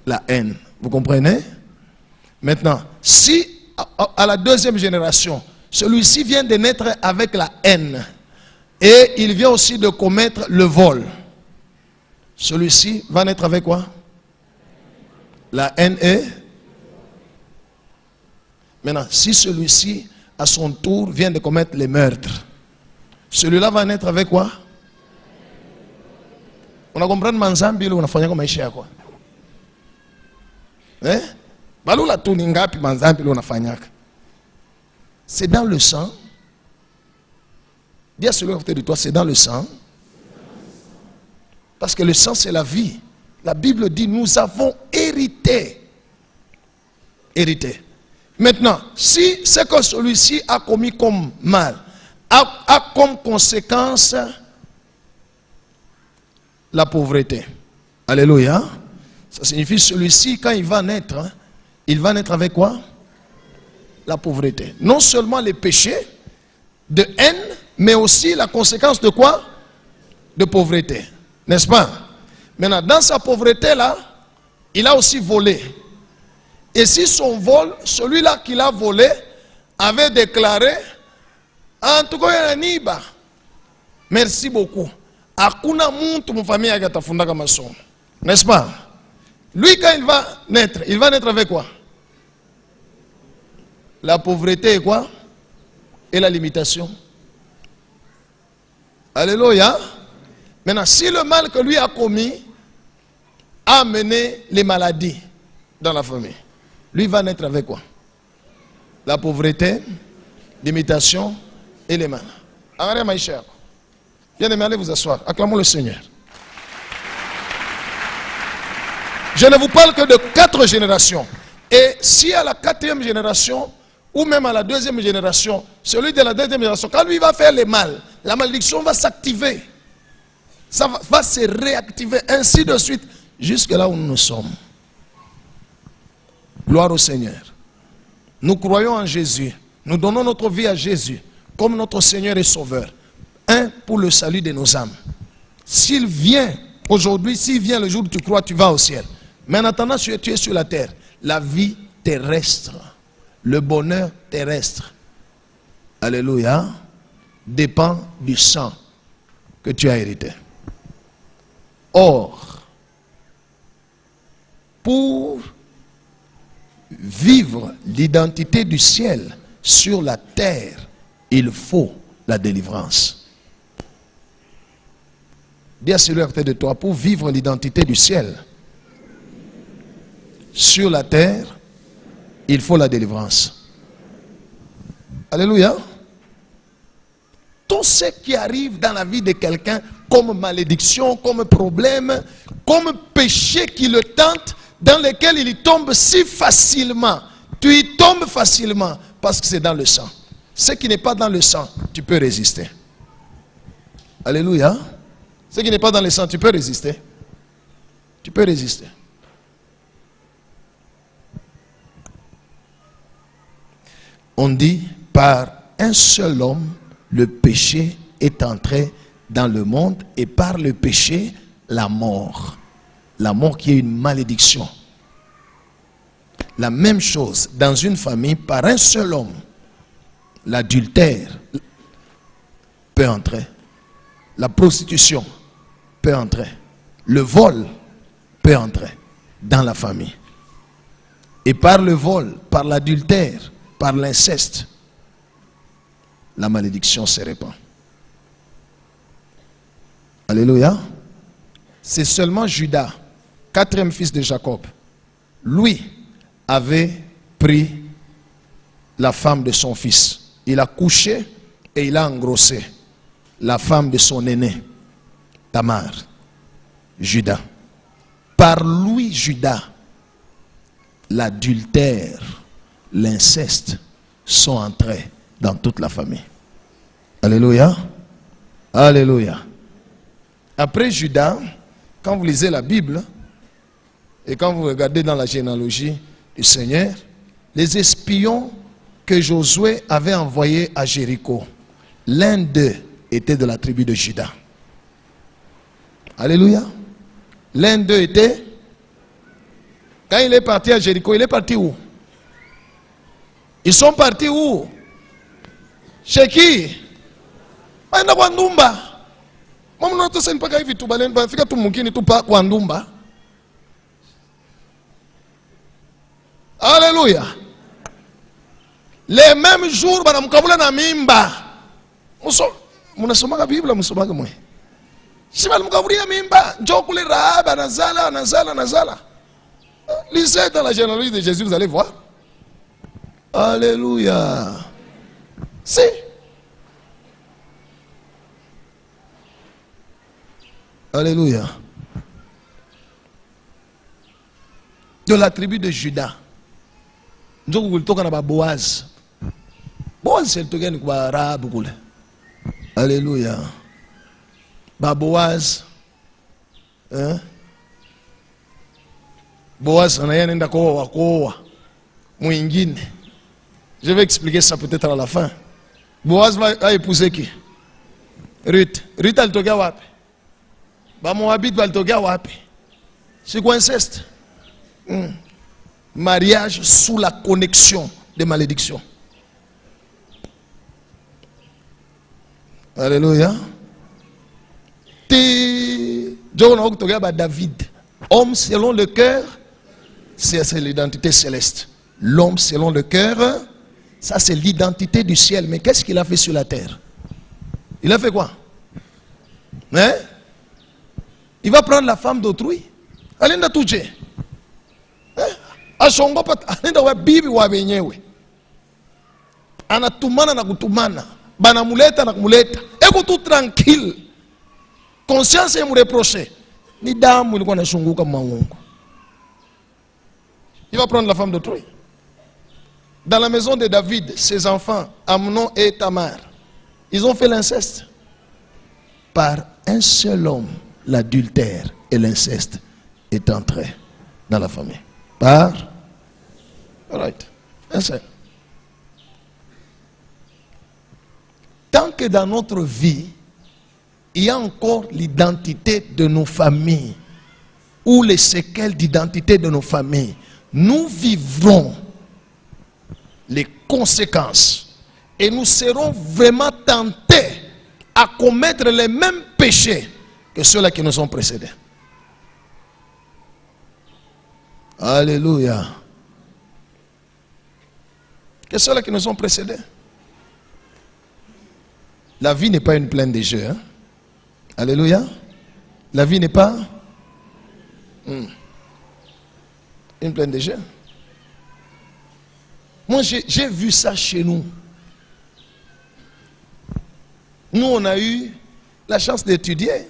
la haine. Vous comprenez? Maintenant, si à la 2e génération, celui-ci vient de naître avec la haine et il vient aussi de commettre le vol, celui-ci va naître avec quoi? La haine est... Maintenant, si celui-ci, à son tour, vient de commettre les meurtres, celui-là va naître avec quoi? On a compris manzambi on a fait comme maisha quoi. Hein? Balula tuninga pi manzambi on a fait. C'est dans le sang. Dis à celui à côté de toi, c'est dans le sang. Parce que le sang c'est la vie. La Bible dit nous avons hérité. Hérité. Maintenant, si ce que celui-ci a commis comme mal, a comme conséquence la pauvreté. Alléluia. Ça signifie celui-ci, quand il va naître, il va naître avec quoi? La pauvreté. Non seulement les péchés de haine, mais aussi la conséquence de quoi? De pauvreté. N'est-ce pas? Maintenant, dans sa pauvreté-là, il a aussi volé. Et si son vol, celui-là qui l'a volé, avait déclaré, en tout cas, merci beaucoup. Hakuna muntu mfamia agatafundaka masomo. N'est-ce pas? Lui, quand il va naître avec quoi? La pauvreté et quoi? Et la limitation. Alléluia. Maintenant, si le mal que lui a commis a amené les maladies dans la famille, lui va naître avec quoi? La pauvreté, l'imitation et les mal. Arrêtez, mes chers. Bien aimé, allez vous asseoir. Acclamons le Seigneur. Je ne vous parle que de 4 générations. Et si à la 4e génération, ou même à la 2e génération, celui de la 2e génération, quand lui va faire le mal, la malédiction va s'activer. Ça va se réactiver, ainsi de suite, jusque là où nous sommes. Gloire au Seigneur. Nous croyons en Jésus. Nous donnons notre vie à Jésus comme notre Seigneur et Sauveur. Pour le salut de nos âmes. S'il vient aujourd'hui, s'il vient le jour où tu crois, tu vas au ciel. Mais en attendant, tu es sur la terre. La vie terrestre, le bonheur terrestre, alléluia, dépend du sang que tu as hérité. Or, pour vivre l'identité du ciel sur la terre, il faut la délivrance. Dis à celui à côté de toi, pour vivre l'identité du ciel sur la terre, il faut la délivrance. Alléluia. Tout ce qui arrive dans la vie de quelqu'un comme malédiction, comme problème, comme péché qui le tente, dans lequel il y tombe si facilement, tu y tombes facilement parce que c'est dans le sang. Ce qui n'est pas dans le sang, tu peux résister. Alléluia. Ce qui n'est pas dans le sang, tu peux résister. Tu peux résister. On dit, par un seul homme, le péché est entré dans le monde et par le péché, la mort. La mort qui est une malédiction. La même chose dans une famille, par un seul homme, l'adultère peut entrer. La prostitution peut entrer. Le vol peut entrer dans la famille. Et par le vol, par l'adultère, par l'inceste, la malédiction se répand. Alléluia. C'est seulement Judas, 4e fils de Jacob. Lui avait pris la femme de son fils. Il a couché et il a engrossé la femme de son aîné, Tamar. Judas. Par lui, Judas, l'adultère, l'inceste sont entrés dans toute la famille. Alléluia. Alléluia. Après Judas, quand vous lisez la Bible et quand vous regardez dans la généalogie du Seigneur, les espions que Josué avait envoyés à Jéricho, l'un d'eux était de la tribu de Juda. Alléluia. L'un d'eux était, quand il est parti à Jéricho, il est parti où? Ils sont partis où? Chez qui? Alléluia. Les mêmes jours, banamukabula na mimba. Munasoma la Bible, musoma mwe. Si banamukabula mimba, njokule Rahab, nazala. Lisez dans la généalogie de Jésus, vous allez voir. Alléluia. Si. Alléluia. De la tribu de Juda. Njoko kulitoka na ba Boaz. Boaz selitoka ni kwa Arabu kule. Alléluia. Ba Boaz. Boaz anaenda koa mwingine. Je vais expliquer ça peut-être à la fin. Boaz va épouser qui? Ruth. Ruth alitoka wapi? Ba Moabite alitoka wapi? C'est quoi inceste? Mariage sous la connexion de malédiction. Alléluia. David, homme selon le cœur, c'est l'identité céleste. L'homme selon le cœur, ça c'est l'identité du ciel. Mais qu'est-ce qu'il a fait sur la terre? Il a fait quoi? Hein? Il va prendre la femme d'autrui. Allez na toucher. Ashongo pat anenda wa bibi wa benyewe. Anatumana na kutumana. Banamuleta na kumuleta. Eko tout tranquille. Conscience est me reprocher. Ni damu ilikuwa nashunguka mwangu. Il va prendre la femme d'autrui. Dans la maison de David, ses enfants, Amnon et Tamar, ils ont fait l'inceste. Par un seul homme, l'adultère et l'inceste est entré dans la famille. Par un seul. Tant que dans notre vie, il y a encore l'identité de nos familles ou les séquelles d'identité de nos familles, nous vivrons les conséquences et nous serons vraiment tentés à commettre les mêmes péchés que ceux-là qui nous ont précédés. Alléluia. Que ceux-là qui nous ont précédés. La vie n'est pas une plaine de jeux. Hein? Alléluia. La vie n'est pas une plaine de jeux. Moi, j'ai vu ça chez nous. Nous, on a eu la chance d'étudier.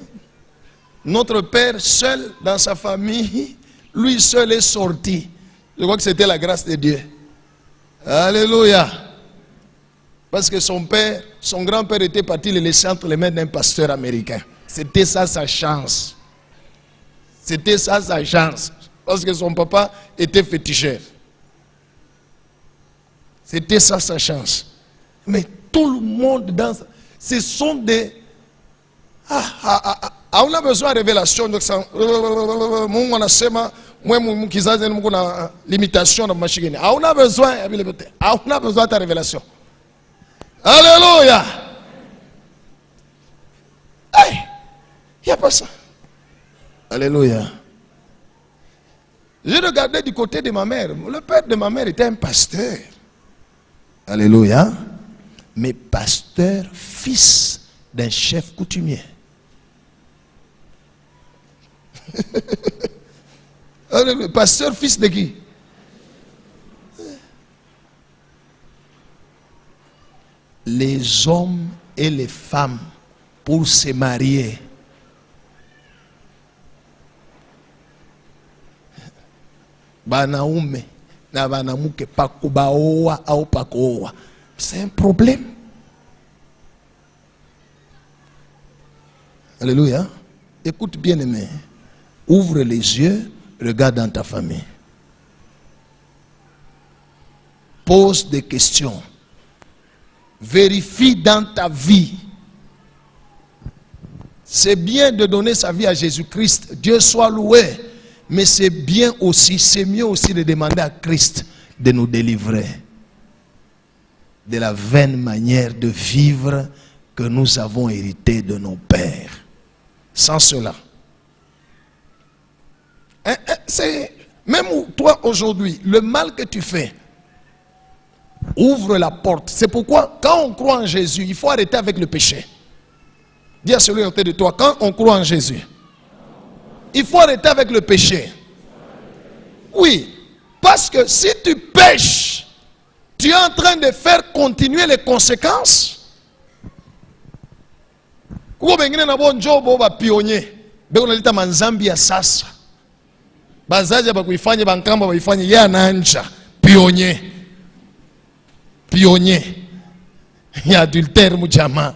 Notre père seul dans sa famille, lui seul est sorti. Je crois que c'était la grâce de Dieu. Alléluia. Parce que son père, son grand-père était parti le laisser entre les mains d'un pasteur américain. C'était ça sa chance. C'était ça sa chance. Parce que son papa était féticheur. C'était ça sa chance. Mais tout le monde dans ça, ce sont des... on a besoin de révélation. Donc ça, on a limitation dans ma chigine. On a besoin de ta révélation. Alléluia. Hey, il n'y a pas ça. Alléluia. J'ai regardé du côté de ma mère. Le père de ma mère était un pasteur. Alléluia. Mais pasteur, fils d'un chef coutumier. Alléluia. Pasteur, fils de qui? Les hommes et les femmes pour se marier. Banaume na banamuke pakubaoa au pakooa. C'est un problème. Alléluia. Écoute bien aimé. Ouvre les yeux, regarde dans ta famille. Pose des questions. Vérifie dans ta vie. C'est bien de donner sa vie à Jésus-Christ. Dieu soit loué. Mais c'est bien aussi, c'est mieux aussi de demander à Christ de nous délivrer de la vaine manière de vivre que nous avons hérité de nos pères. Sans cela. Même toi aujourd'hui, le mal que tu fais, ouvre la porte. C'est pourquoi quand on croit en Jésus, il faut arrêter avec le péché. Dis à celui à côté de toi, quand on croit en Jésus, il faut arrêter avec le péché. Oui, parce que si tu pêches, tu es en train de faire continuer les conséquences. Bazaja bakuifanye bankamba baifanye ya nanja pionnier pionnier ya adultère mujama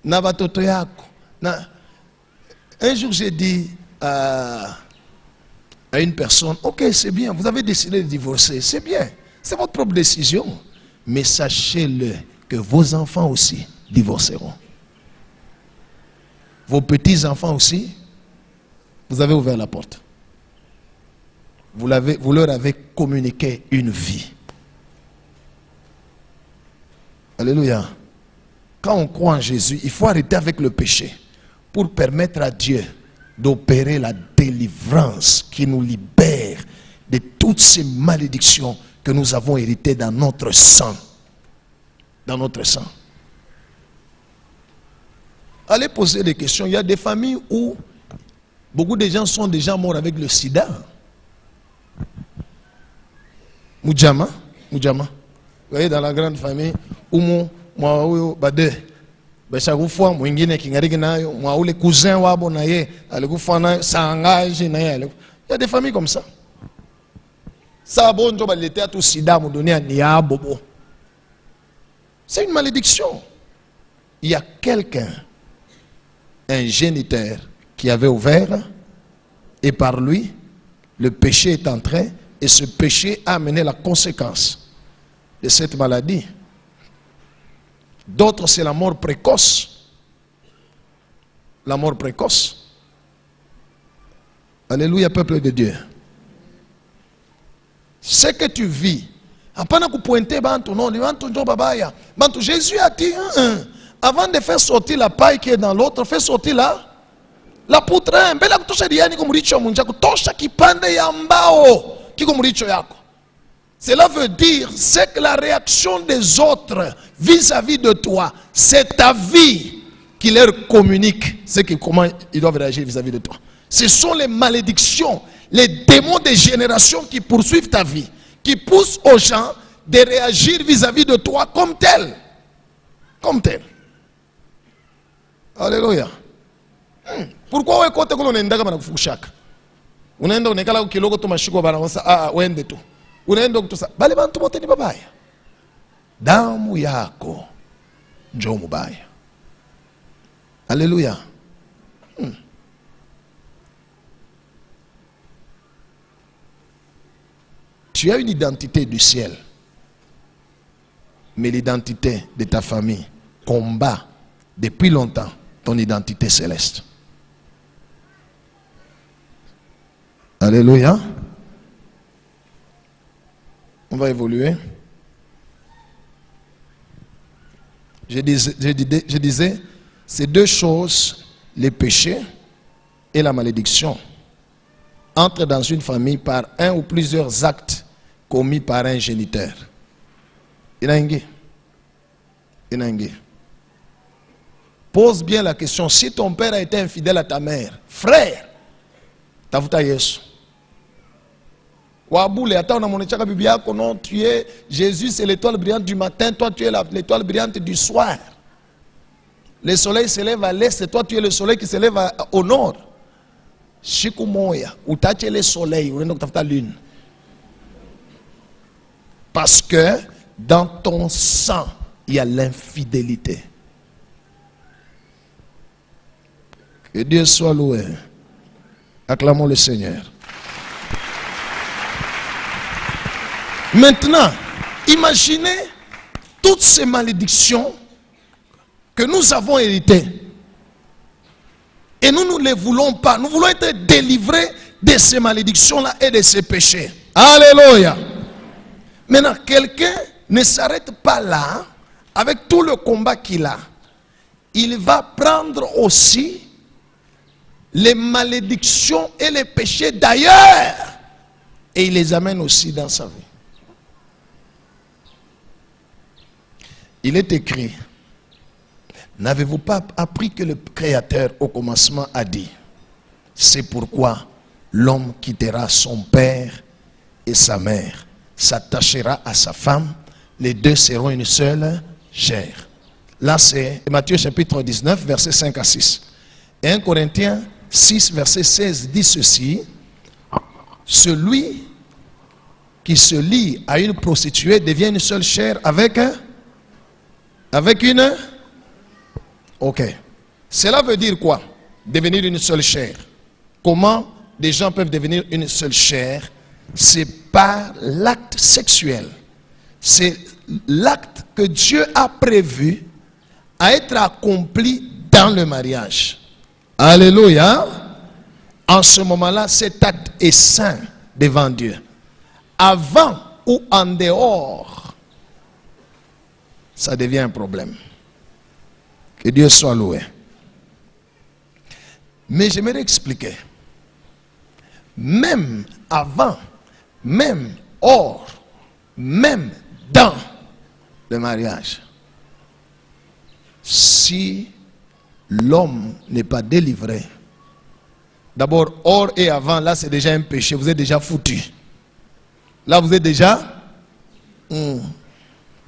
na batoto yako na. Un jour j'ai dit à une personne, ok, c'est bien, vous avez décidé de divorcer, c'est bien, c'est votre propre décision, mais sachez-le que vos enfants aussi divorceront. Vos petits-enfants aussi, vous avez ouvert la porte. Vous leur avez communiqué une vie. Alléluia. Quand on croit en Jésus, il faut arrêter avec le péché pour permettre à Dieu d'opérer la délivrance qui nous libère de toutes ces malédictions que nous avons héritées dans notre sang. Dans notre sang. Allez poser des questions. Il y a des familles où beaucoup de gens sont déjà morts avec le sida. Mujama. Vous voyez, dans la grande famille, où moi, chaque fois, mwingine kingariki nayo, mwa ule cousin wabo na ye, alikufa na sangaji na ye. Il y a des familles comme ça. Ça bon job l'été à tout sida me donner à nia bobo. C'est une malédiction. Il y a quelqu'un, un géniteur, qui avait ouvert, et par lui, le péché est entré, et ce péché a amené la conséquence de cette maladie. D'autres, c'est la mort précoce. La mort précoce. Alléluia, peuple de Dieu. Ce que tu vis, Jésus a dit, avant de faire sortir la paille qui est dans l'autre, fais sortir la poutre. Cela veut dire, c'est que la réaction des autres vis-à-vis de toi, c'est ta vie qui leur communique comment ils doivent réagir vis-à-vis de toi. Ce sont les malédictions, les démons des générations qui poursuivent ta vie, qui poussent aux gens de réagir vis-à-vis de toi comme tel. Comme tel. Alléluia. Pourquoi on est on est d'accord on est d'accord kiloko to mashiko bana wende tu. Unaenda kutusa bali bantu bote ni babaya. Damu yako njoo mubaya. Alléluia. Tu as une identité du ciel, mais l'identité de ta famille combat depuis longtemps ton identité céleste. Alléluia. On va évoluer. Je disais, ces deux choses, les péchés et la malédiction, entrent dans une famille par un ou plusieurs actes commis par un géniteur. Inangi. Pose bien la question, si ton père a été infidèle à ta mère, frère, tafuta Yesu. Non, tu es Jésus, c'est l'étoile brillante du matin, toi tu es l'étoile brillante du soir. Le soleil se lève à l'est, et toi tu es le soleil qui se lève au nord. Shikumoya, ou tu es le soleil, ou la lune. Parce que dans ton sang, il y a l'infidélité. Que Dieu soit loué. Acclamons le Seigneur. Maintenant, imaginez toutes ces malédictions que nous avons héritées. Et nous ne les voulons pas. Nous voulons être délivrés de ces malédictions-là et de ces péchés. Alléluia. Maintenant, quelqu'un ne s'arrête pas là avec tout le combat qu'il a. Il va prendre aussi les malédictions et les péchés d'ailleurs. Et il les amène aussi dans sa vie. Il est écrit, n'avez-vous pas appris que le Créateur au commencement a dit, c'est pourquoi l'homme quittera son père et sa mère, s'attachera à sa femme, les deux seront une seule chair. Là c'est Matthieu chapitre 19, versets 5 à 6. Et 1 Corinthiens 6, verset 16 dit ceci, celui qui se lie à une prostituée devient une seule chair avec une... Ok. Cela veut dire quoi? Devenir une seule chair. Comment des gens peuvent devenir une seule chair? C'est par l'acte sexuel. C'est l'acte que Dieu a prévu à être accompli dans le mariage. Alléluia. En ce moment-là, cet acte est saint devant Dieu. Avant ou en dehors, ça devient un problème. Que Dieu soit loué. Mais j'aimerais expliquer. Même avant, même hors, même dans le mariage, si l'homme n'est pas délivré, d'abord hors et avant, là c'est déjà un péché, vous êtes déjà foutu. Là vous êtes déjà...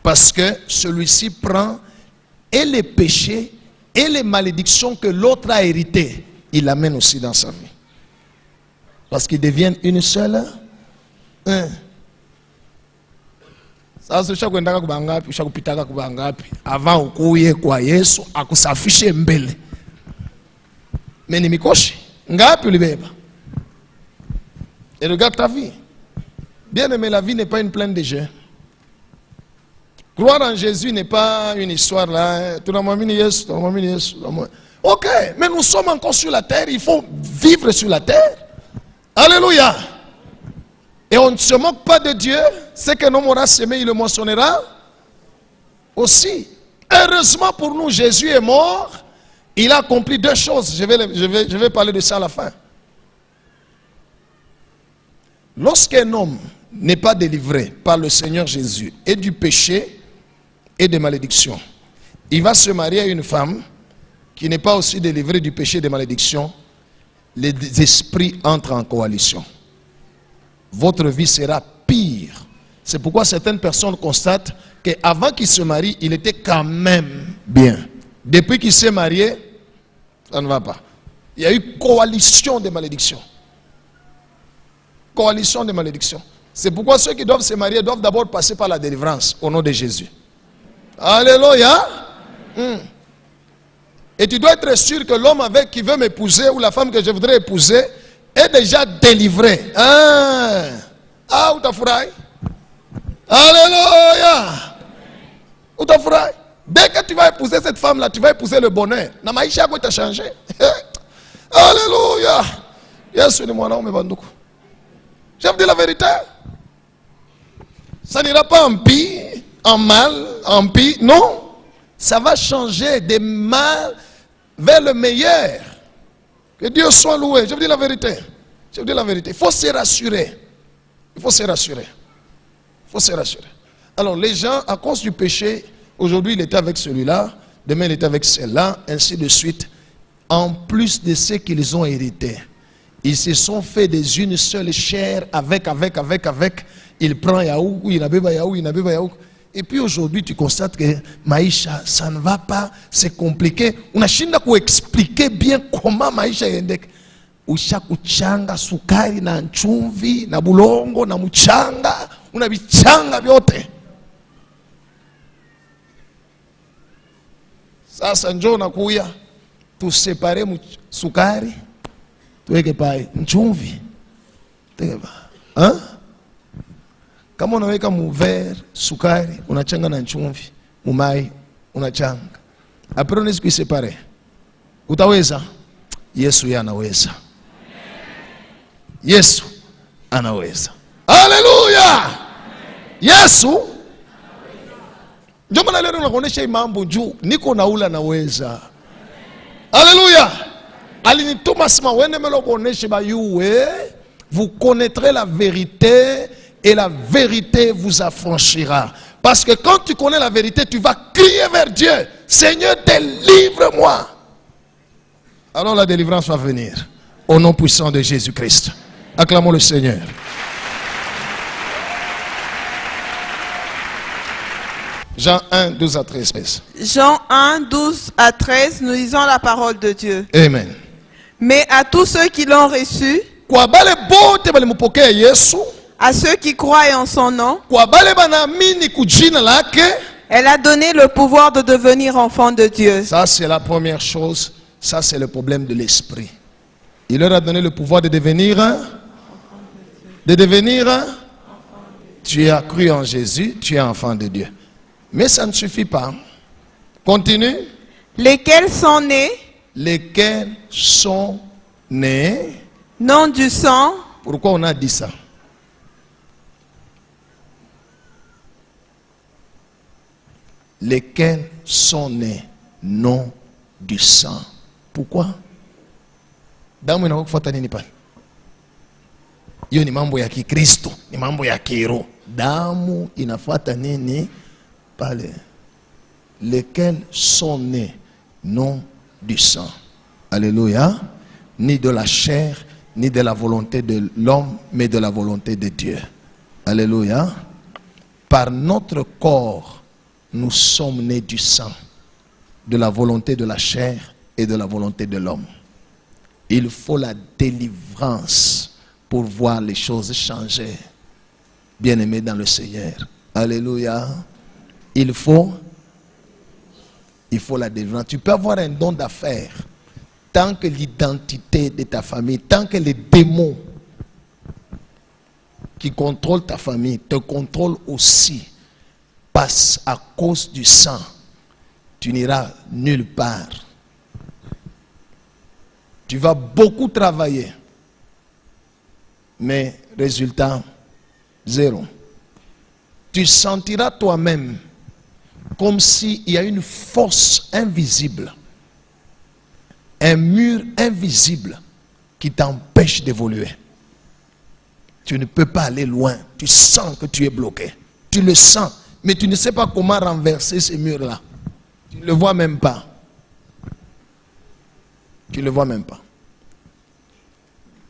parce que celui-ci prend et les péchés et les malédictions que l'autre a héritées, il l'amène aussi dans sa vie. Parce qu'ils deviennent une seule. Avant ukuye kwa Yesu akusafishe mbele. Mais ni mikoshi ngapi ulibeba? Et regarde ta vie. Bien aimé, la vie n'est pas une plaine de jeux. Croire en Jésus n'est pas une histoire là. Ok, mais nous sommes encore sur la terre. Il faut vivre sur la terre. Alléluia. Et on ne se moque pas de Dieu. Ce que l'homme aura semé, il le moissonnera aussi. Heureusement pour nous, Jésus est mort. Il a accompli deux choses. Je vais parler de ça à la fin. Lorsqu'un homme n'est pas délivré par le Seigneur Jésus et du péché et des malédictions, il va se marier à une femme qui n'est pas aussi délivrée du péché et des malédictions. Les esprits entrent en coalition. Votre vie sera pire. C'est pourquoi certaines personnes constatent qu'avant qu'il se marie, il était quand même bien. Depuis qu'il s'est marié, ça ne va pas. Il y a eu coalition des malédictions. Coalition des malédictions. C'est pourquoi ceux qui doivent se marier doivent d'abord passer par la délivrance au nom de Jésus. Alléluia. Et tu dois être sûr que l'homme avec qui veut m'épouser ou la femme que je voudrais épouser est déjà délivré. Ah, ou t'affouraille. Alléluia. Ou t'affouraille. Dès que tu vas épouser cette femme-là, tu vas épouser le bonheur. Namaïcha quoi t'a changé. Alléluia. Yes, ni mwana ume banduku. Je vous dis la vérité. Ça n'ira pas en pire, en mal, en pire. Non. Ça va changer des mal vers le meilleur. Que Dieu soit loué. Je vous dis la vérité. Je vous dis la vérité. Il faut se rassurer. Il faut se rassurer. Il faut se rassurer. Alors les gens, à cause du péché, aujourd'hui il était avec celui-là, demain il était avec celle-là, ainsi de suite. En plus de ce qu'ils ont hérité, ils se sont fait des une seule chair avec. Il prend Yaou, il n'abeba Yaou, il n'abeba Yaou. Et puis aujourd'hui, tu constates que Maïcha, ça ne va pas, c'est compliqué. On a chinda pour expliquer bien comment Maïcha yendek. Usha kuchanga sukari na nchumvi na bulongo na mchanga, unabichanga vyote. Sasa njoo nakuya tu separe sukari tuweke pale nchumvi. Kama unaweka muver sukari unachanga na nchumvi, mumai unachanga. Après unaweza kuisepare. Utaweza? Yesu yeye anaweza. Yesu anaweza. Haleluya! Yesu ndio maana leo nakuonesha mambo juu niko naula naweza. Haleluya! Alinituma sema wende melo kuonesha bayuwe, vous connaîtrez la vérité et la vérité vous affranchira. Parce que quand tu connais la vérité, tu vas crier vers Dieu. Seigneur, délivre-moi. Alors la délivrance va venir. Au nom puissant de Jésus-Christ. Acclamons le Seigneur. Jean 1, 12 à 13. Jean 1, 12 à 13, nous lisons la parole de Dieu. Amen. Mais à tous ceux qui l'ont reçu, À ceux qui croient en son nom, kwa bale banaamini kujina lake. elle a donné le pouvoir de devenir enfant de Dieu. Ça c'est la première chose. Ça c'est le problème de l'esprit. Il leur a donné le pouvoir de devenir. Tu as cru en Jésus, tu es enfant de Dieu. Mais ça ne suffit pas. Continue. Lesquels sont nés, Lesquels sont nés. non du sang, Pourquoi on a dit ça? Lesquels sont nés non du sang. Pourquoi? Damu inakufuata nini pale? Hiyo ni mambo ya Kikristo, ni mambo ya kiroho. Damu inafuata nini pale? Lesquels sont nés non du sang. Alléluia. Ni de la chair, ni de la volonté de l'homme, mais de la volonté de Dieu. Alléluia. Par notre corps, nous sommes nés du sang, de la volonté de la chair et de la volonté de l'homme. Il faut la délivrance pour voir les choses changer. Bien-aimés dans le Seigneur. Alléluia. Il faut la délivrance. Tu peux avoir un don d'affaires. Tant que l'identité de ta famille, tant que les démons qui contrôlent ta famille te contrôlent aussi, passe à cause du sang, tu n'iras nulle part. Tu vas beaucoup travailler, mais résultat, zéro. Tu sentiras toi-même comme s'il y a une force invisible, un mur invisible qui t'empêche d'évoluer. Tu ne peux pas aller loin. Tu sens que tu es bloqué. Tu le sens, mais tu ne sais pas comment renverser ce mur-là. Tu ne le vois même pas. Tu ne le vois même pas.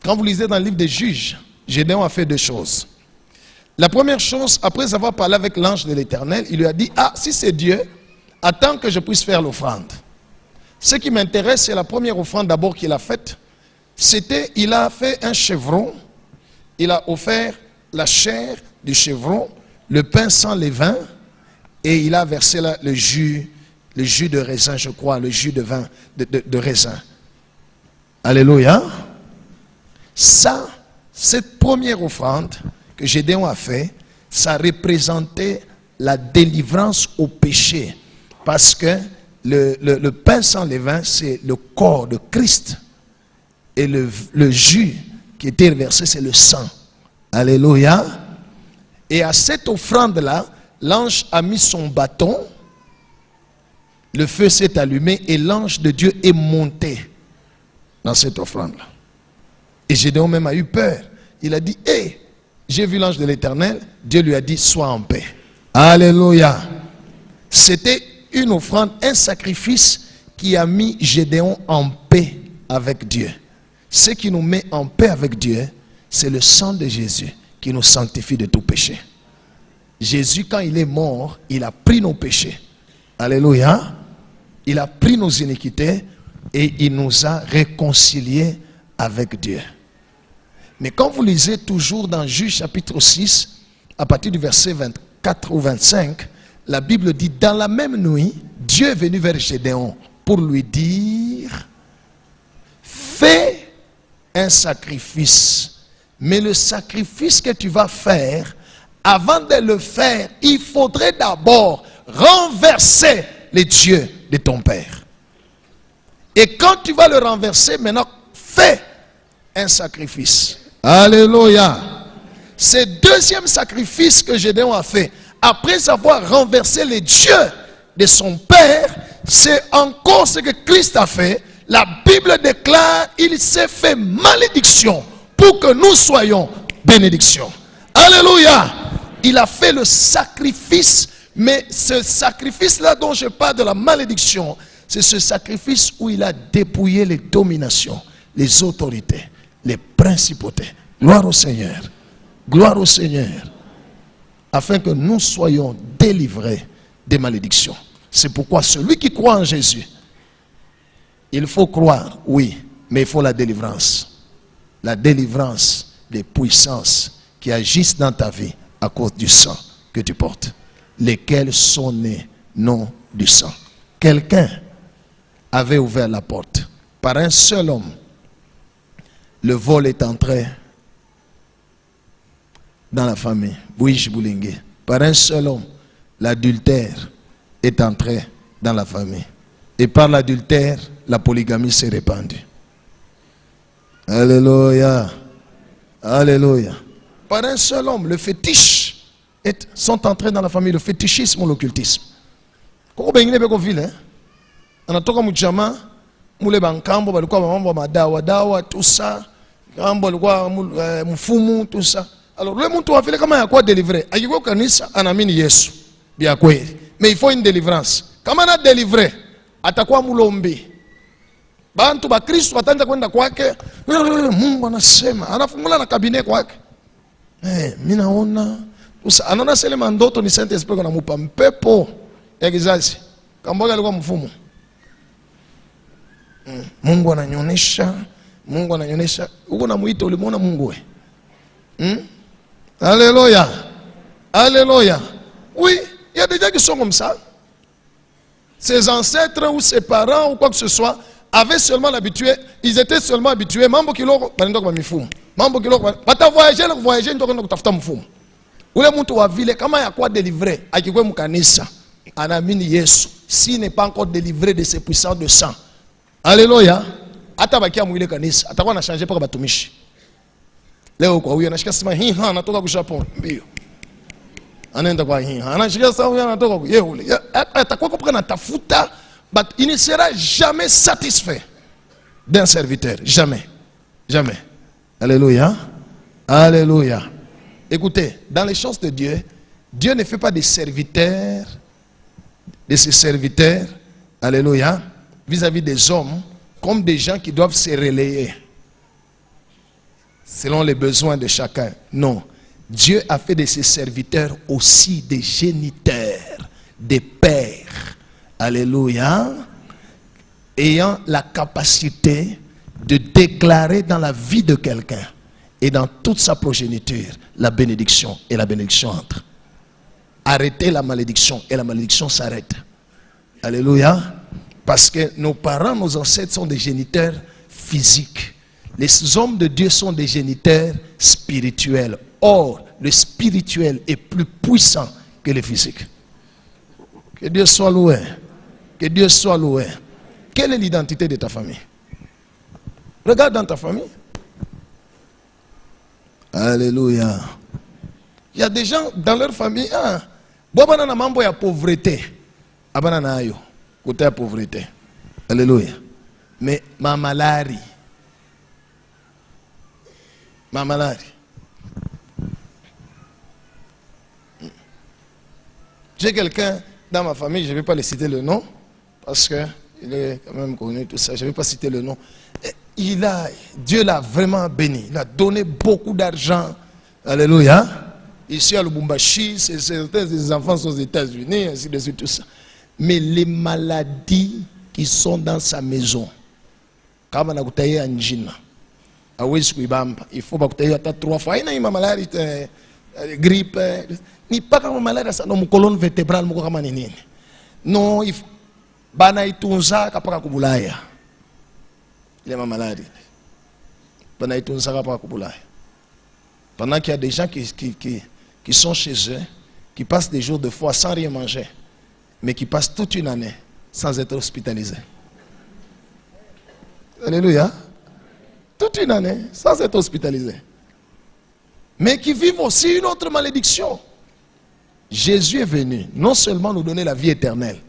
Quand vous lisez dans le livre des Juges, Gédéon a fait deux choses. La première chose, après avoir parlé avec l'ange de l'Éternel, il lui a dit, ah, si c'est Dieu, attends que je puisse faire l'offrande. Ce qui m'intéresse, c'est la première offrande d'abord qu'il a faite. C'était, il a fait un chevreau, il a offert la chair du chevreau, le pain sans levain, et il a versé là le jus de raisin, je crois, le jus de vin, de raisin. Alléluia. Ça, cette première offrande que Gédéon a fait, ça représentait la délivrance au péché. Parce que le pain sans levain, c'est le corps de Christ. Et le jus qui était versé, c'est le sang. Alléluia. Et à cette offrande-là, l'ange a mis son bâton, le feu s'est allumé et l'ange de Dieu est monté dans cette offrande-là. Et Gédéon même a eu peur. Il a dit, hé, j'ai vu l'ange de l'Éternel. Dieu lui a dit, sois en paix. Alléluia. C'était une offrande, un sacrifice qui a mis Gédéon en paix avec Dieu. Ce qui nous met en paix avec Dieu, c'est le sang de Jésus qui nous sanctifie de tout péché. Jésus, quand il est mort, il a pris nos péchés. Alléluia. Il a pris nos iniquités et il nous a réconciliés avec Dieu. Mais quand vous lisez toujours dans Juge chapitre 6, à partir du verset 24 ou 25, la Bible dit, dans la même nuit, Dieu est venu vers Gédéon pour lui dire, fais un sacrifice. Mais le sacrifice que tu vas faire, avant de le faire, il faudrait d'abord renverser les dieux de ton père. Et quand tu vas le renverser, maintenant, fais un sacrifice. Alléluia. C'est le deuxième sacrifice que Gédéon a fait. Après avoir renversé les dieux de son père, c'est encore ce que Christ a fait. La Bible déclare, il s'est fait malédiction pour que nous soyons bénédiction. Alléluia. Il a fait le sacrifice, mais ce sacrifice-là dont je parle de la malédiction, c'est ce sacrifice où il a dépouillé les dominations, les autorités, les principautés. Gloire au Seigneur. Gloire au Seigneur. Afin que nous soyons délivrés des malédictions. C'est pourquoi celui qui croit en Jésus, il faut croire, oui, mais il faut la délivrance. La délivrance des puissances qui agissent dans ta vie à cause du sang que tu portes. Lesquels sont nés non du sang. Quelqu'un avait ouvert la porte. Par un seul homme, le vol est entré dans la famille. Bouiche Boulingue. Par un seul homme, l'adultère est entré dans la famille. Et par l'adultère, la polygamie s'est répandue. Alléluia. Alléluia. Par un seul homme, le fétiche sont entrés dans la famille. Le fétichisme ou l'occultisme. Comment bien il est ville, hein? On a tout comme Mujama, Moule Bankambo, Madawa, tout ça. Kambo, Mfumu, tout ça. Alors, le monde a fait comment il y a quoi délivrer? Il y a quoi anamini Yesu. Bien quoi? Mais il faut une délivrance. Comment on a délivré? Atakwa mulombi. Bantu ba Kristo watanja kwenda kwake. Mungu anasema, anafungula na kabine kwake. Mimi naona anaona sele mandoto ni Saint Esprit anamupa mpepo ya kizazi. Kamboga alikuwa mfumo. Mungu ananyonyesha, Mungu ananyonyesha. Uko namuita ulimuona Mungu we? Alléluia. Alléluia. Oui, il y a des gens qui sont comme ça. Ses ancêtres ou ses parents ou quoi que ce soit avaient seulement l'habitué, ils étaient seulement habitués. Mambo kilo banendo kwa mifumo. Mambo kilo bata voyager ndo kwenda kutafuta mfumo. Ule mtu wa vile kama ya kwa délivrer akikwe mkanisa anaamini Yesu, s'il n'est pas encore délivré de ses puissances de sang. Alléluia. Hata bakia mwile kanisa atakuwa na changer paka batumishi. Leo kwa huyo anashika sema anatoka ku Japon mbio. Anaenda kwa anashika sasa huyo anatoka ku yule. Atakuwa kupaka na tafuta, but il ne sera jamais satisfait d'un serviteur, jamais. Jamais. Alléluia. Alléluia. Écoutez, dans les choses de Dieu, Dieu ne fait pas des serviteurs, de ses serviteurs, alléluia, vis-à-vis des hommes, comme des gens qui doivent se relayer selon les besoins de chacun. Non. Dieu a fait de ses serviteurs aussi des géniteurs, des pères, alléluia, ayant la capacité de déclarer dans la vie de quelqu'un et dans toute sa progéniture la bénédiction, et la bénédiction entre. Arrêtez la malédiction et la malédiction s'arrête. Alléluia. Parce que nos parents, nos ancêtres sont des géniteurs physiques. Les hommes de Dieu sont des géniteurs spirituels. Or, le spirituel est plus puissant que le physique. Que Dieu soit loué. Que Dieu soit loué. Quelle est l'identité de ta famille? Regarde dans ta famille. Alléluia. Il y a des gens dans leur famille. Boba na mambo ya pauvreté. Abana na ayo. Côté la pauvreté. Alléluia. Mais ma malari. J'ai quelqu'un dans ma famille, je ne vais pas le citer le nom, parce qu'il est quand même connu, tout ça, je ne vais pas citer le nom. Dieu l'a vraiment béni, il a donné beaucoup d'argent. Alléluia. Ici à Lubumbashi, ses enfants sont aux États-Unis, ainsi de suite, tout ça. Mais les maladies qui sont dans sa maison, comme on a goûté à Njina, il faut que 3 fois. Il y a une maladie, grippe. Ni pas comme maladie, ça non colonne vertébrale, non, il faut. Bana itunza kapaka kubulaya. Il y a une maladie. Bana itunza kapaka kubulaya. Pendant qu'il y a des gens qui sont chez eux, qui passent des jours de foi sans rien manger, mais qui passent toute une année sans être hospitalisés. Alléluia. Toute une année sans être hospitalisés. Mais qui vivent aussi une autre malédiction. Jésus est venu non seulement nous donner la vie éternelle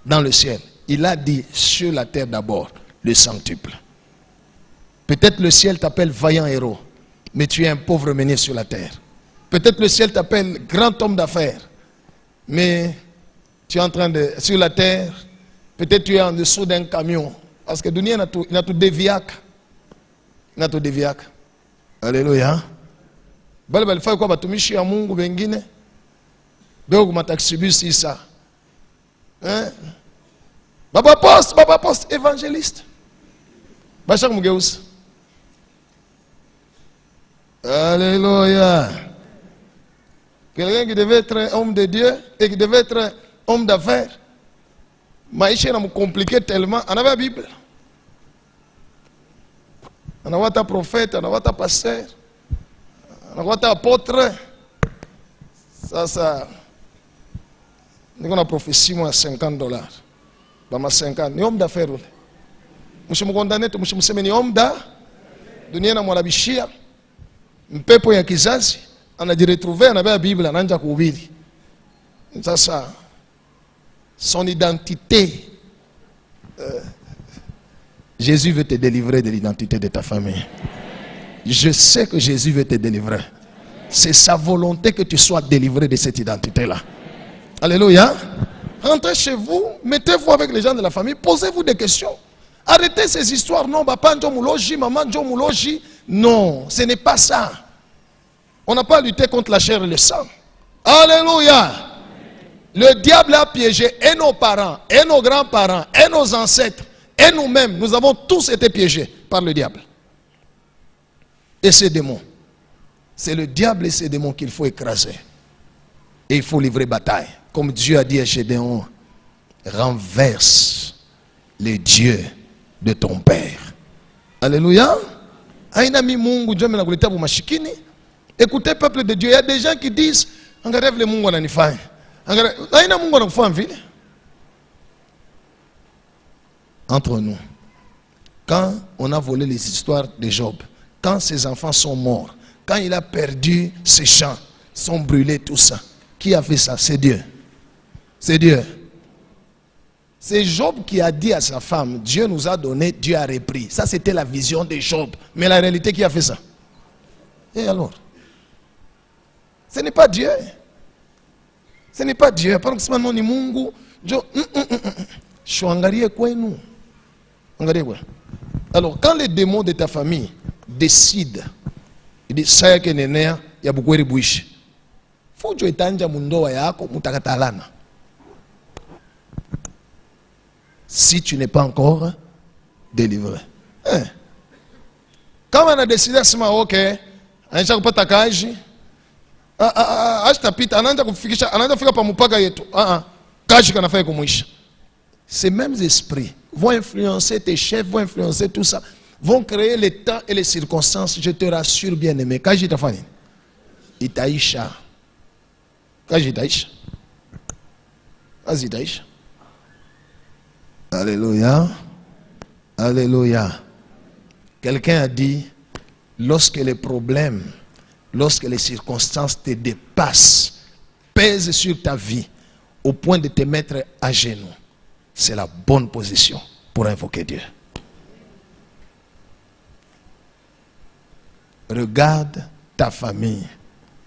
dans le ciel, il a dit sur la terre d'abord le centuple. Peut-être le ciel t'appelle vaillant héros, mais tu es un pauvre meunier sur la terre. Peut-être le ciel t'appelle grand homme d'affaires, mais tu es en train de, sur la terre, peut-être tu es en dessous d'un camion. Parce que Dunia n'a tout déviac. N'a tout déviac. Alléluia. Bale fa kwa batumishi ya Mungu wengine. Dogo mataxibus isa. Hein? Baba poste évangéliste. Bachak Mugeusa. Alléluia. Quelqu'un qui devait être un homme de Dieu et qui devait être un homme d'affaires. Maïcha n'a compliqué tellement. On avait la Bible. On avait ta prophète, on avait ta pasteur, on avait ta apôtre. Ça. On a prophétie moi $50. Bah, 50. Ni homme d'affaires. Je suis condamné, je suis ni homme d'affaires. Dunia na mwalabishia. Mpepo ya kizazi. Anajiretrouver, on avait la Bible, on a kuhubiri. Ça. Son identité. Jésus veut te délivrer de l'identité de ta famille. Je sais que Jésus veut te délivrer. C'est sa volonté que tu sois délivré de cette identité-là. Alléluia. Rentrez chez vous, mettez-vous avec les gens de la famille, posez-vous des questions. Arrêtez ces histoires. Non, papa Ndjomouloji, maman Ndjomouloji. Non, ce n'est pas ça. On n'a pas lutté contre la chair et le sang. Alléluia. Le diable a piégé et nos parents, et nos grands-parents, et nos ancêtres, et nous-mêmes. Nous avons tous été piégés par le diable. Et ces démons. C'est le diable et ces démons qu'il faut écraser. Et il faut livrer bataille. Comme Dieu a dit à Gédéon, renverse les dieux de ton père. Alléluia. Écoutez, peuple de Dieu, il y a des gens qui disent, entre nous, quand on a volé les histoires de Job, quand ses enfants sont morts, quand il a perdu ses champs, sont brûlés, tout ça, qui a fait ça? C'est Dieu. C'est Dieu. C'est Job qui a dit à sa femme, Dieu nous a donné, Dieu a repris. Ça, c'était la vision de Job. Mais la réalité, qui a fait ça? Et alors? Ce n'est pas Dieu. Ce n'est pas Dieu. Alors, quand les démons de ta famille décident, ils disent, ça y est, il y a beaucoup de bouches. Faut que tu aies mundo yako mutakatalana. Si tu n'es pas encore délivré. Quand on a décidé à ce moment, ok, on a pas ta cage, ces mêmes esprits vont influencer tes chefs, vont influencer tout ça, vont créer les temps et les circonstances. Je te rassure, bien aimé. Kaji Tafani, Itaïcha. Kaji Itaïcha. Vas-y, Itaïcha. Alléluia. Alléluia. Quelqu'un a dit, lorsque les problèmes, lorsque les circonstances te dépassent, pèsent sur ta vie, au point de te mettre à genoux, c'est la bonne position pour invoquer Dieu. Regarde ta famille.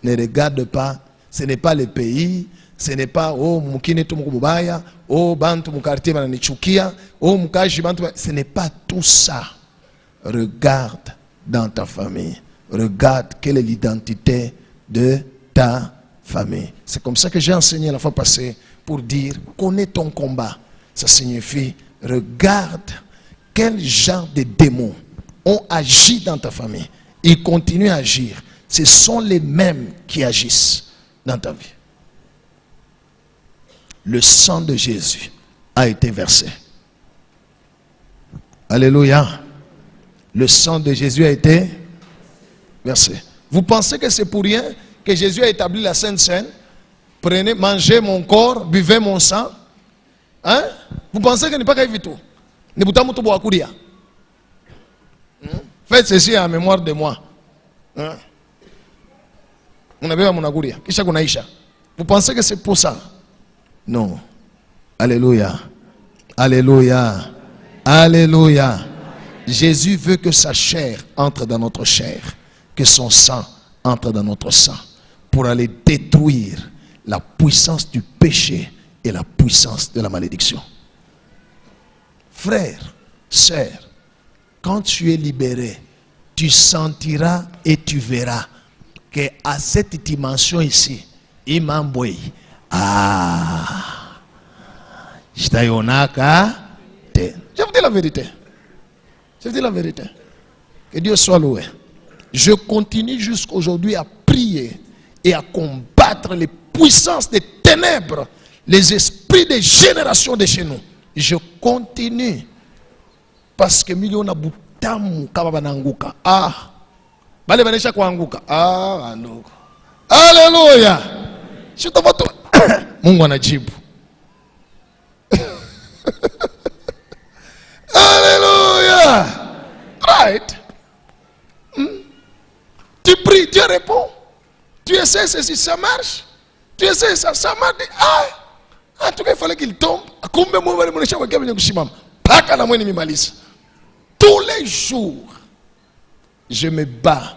Ne regarde pas, ce n'est pas le pays, ce n'est pas oh mukine tu mukubaya, oh bantu mukartie bananichukia, oh mukaji bantu, ce n'est pas tout ça. Regarde dans ta famille. Regarde quelle est l'identité de ta famille. C'est comme ça que j'ai enseigné la fois passée pour dire connais ton combat. Ça signifie regarde quel genre de démons ont agi dans ta famille. Ils continuent à agir. Ce sont les mêmes qui agissent dans ta vie. Le sang de Jésus a été versé. Alléluia. Le sang de Jésus a été versé. Vous pensez que c'est pour rien que Jésus a établi la Sainte Seine? Prenez, mangez mon corps, buvez mon sang. Hein? Vous pensez que n'est pas qu'à tout? Faites ceci en mémoire de moi. Hein? Vous pensez que c'est pour ça? Non. Alléluia. Alléluia. Alléluia. Jésus veut que sa chair entre dans notre chair, que son sang entre dans notre sang, pour aller détruire la puissance du péché et la puissance de la malédiction. Frère, sœur, quand tu es libéré, tu sentiras et tu verras que à cette dimension ici, Imamboy, je vous dis la vérité. Je vous dis la vérité. Que Dieu soit loué. Je continue jusqu'aujourd'hui à prier et à combattre les puissances des ténèbres, les esprits des générations de chez nous. Je continue. Parce que millions na butamu kama bananguka. Ah. Bale banesha kuanguka. Ah, anduko. Alléluia. Je te vois toi. Mungu anajibu. Alléluia. Right. Tu pries, Dieu répond. Tu essaies ceci, ça marche. Tu essaies ça, ça marche. En tout cas, il fallait qu'il tombe. Tous les jours, je me bats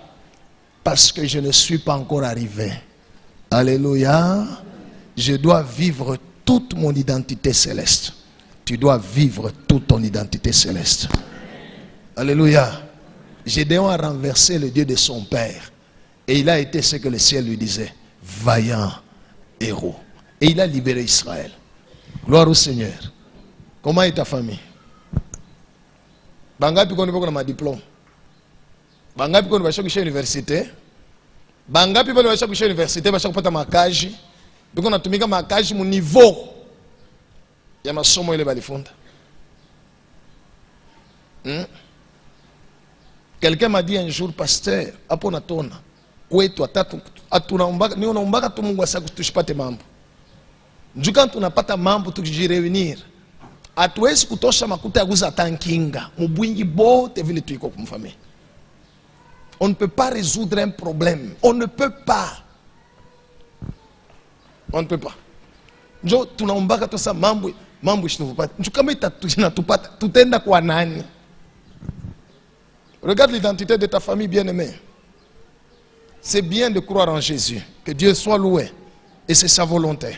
parce que je ne suis pas encore arrivé. Alléluia. Je dois vivre toute mon identité céleste. Tu dois vivre toute ton identité céleste. Alléluia. Gédéon a renversé le Dieu de son père. Et il a été ce que le ciel lui disait. Vaillant héros. Et il a libéré Israël. Gloire au Seigneur. Comment est ta famille? Bangapi kono boko na ma diplôme. Bangapi kono basha kusha université. Bangapi kono basha kusha université basha kupata makaji. Biko natumika makaji mu niveau ya masomo ile balifunda. Quelqu'un m'a dit un jour, pasteur, hapo natona kwetu atatu atunaombaga ni unaombaga tu Mungu asikutushipate mambo. Njuka tunapata mambo tukijireunir. Hatuwezi kutosha makuta ya kuuza tankinga mubwingi bote vile tuiko kumfamia. On ne peut pas résoudre un problème. On ne peut pas. On ne peut pas. Njo tunaombaga tosa mambo ishinuvupata. Njuka mita tunatupata tutenda kwa nani? Regarde l'identité de ta famille bien-aimée. C'est bien de croire en Jésus. Que Dieu soit loué. Et c'est sa volonté.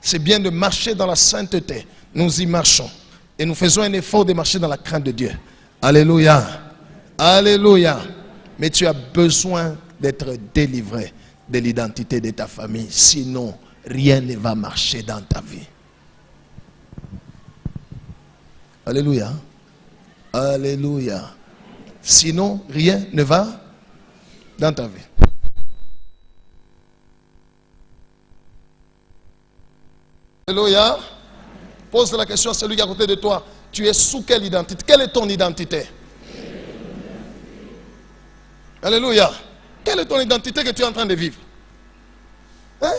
C'est bien de marcher dans la sainteté. Nous y marchons. Et nous faisons un effort de marcher dans la crainte de Dieu. Alléluia. Alléluia. Mais tu as besoin d'être délivré de l'identité de ta famille. Sinon, rien ne va marcher dans ta vie. Alléluia. Alléluia. Sinon, rien ne va dans ta vie. Alléluia. Pose la question à celui qui est à côté de toi. Tu es sous quelle identité? Quelle est ton identité? Alléluia. Quelle est ton identité que tu es en train de vivre? Hein?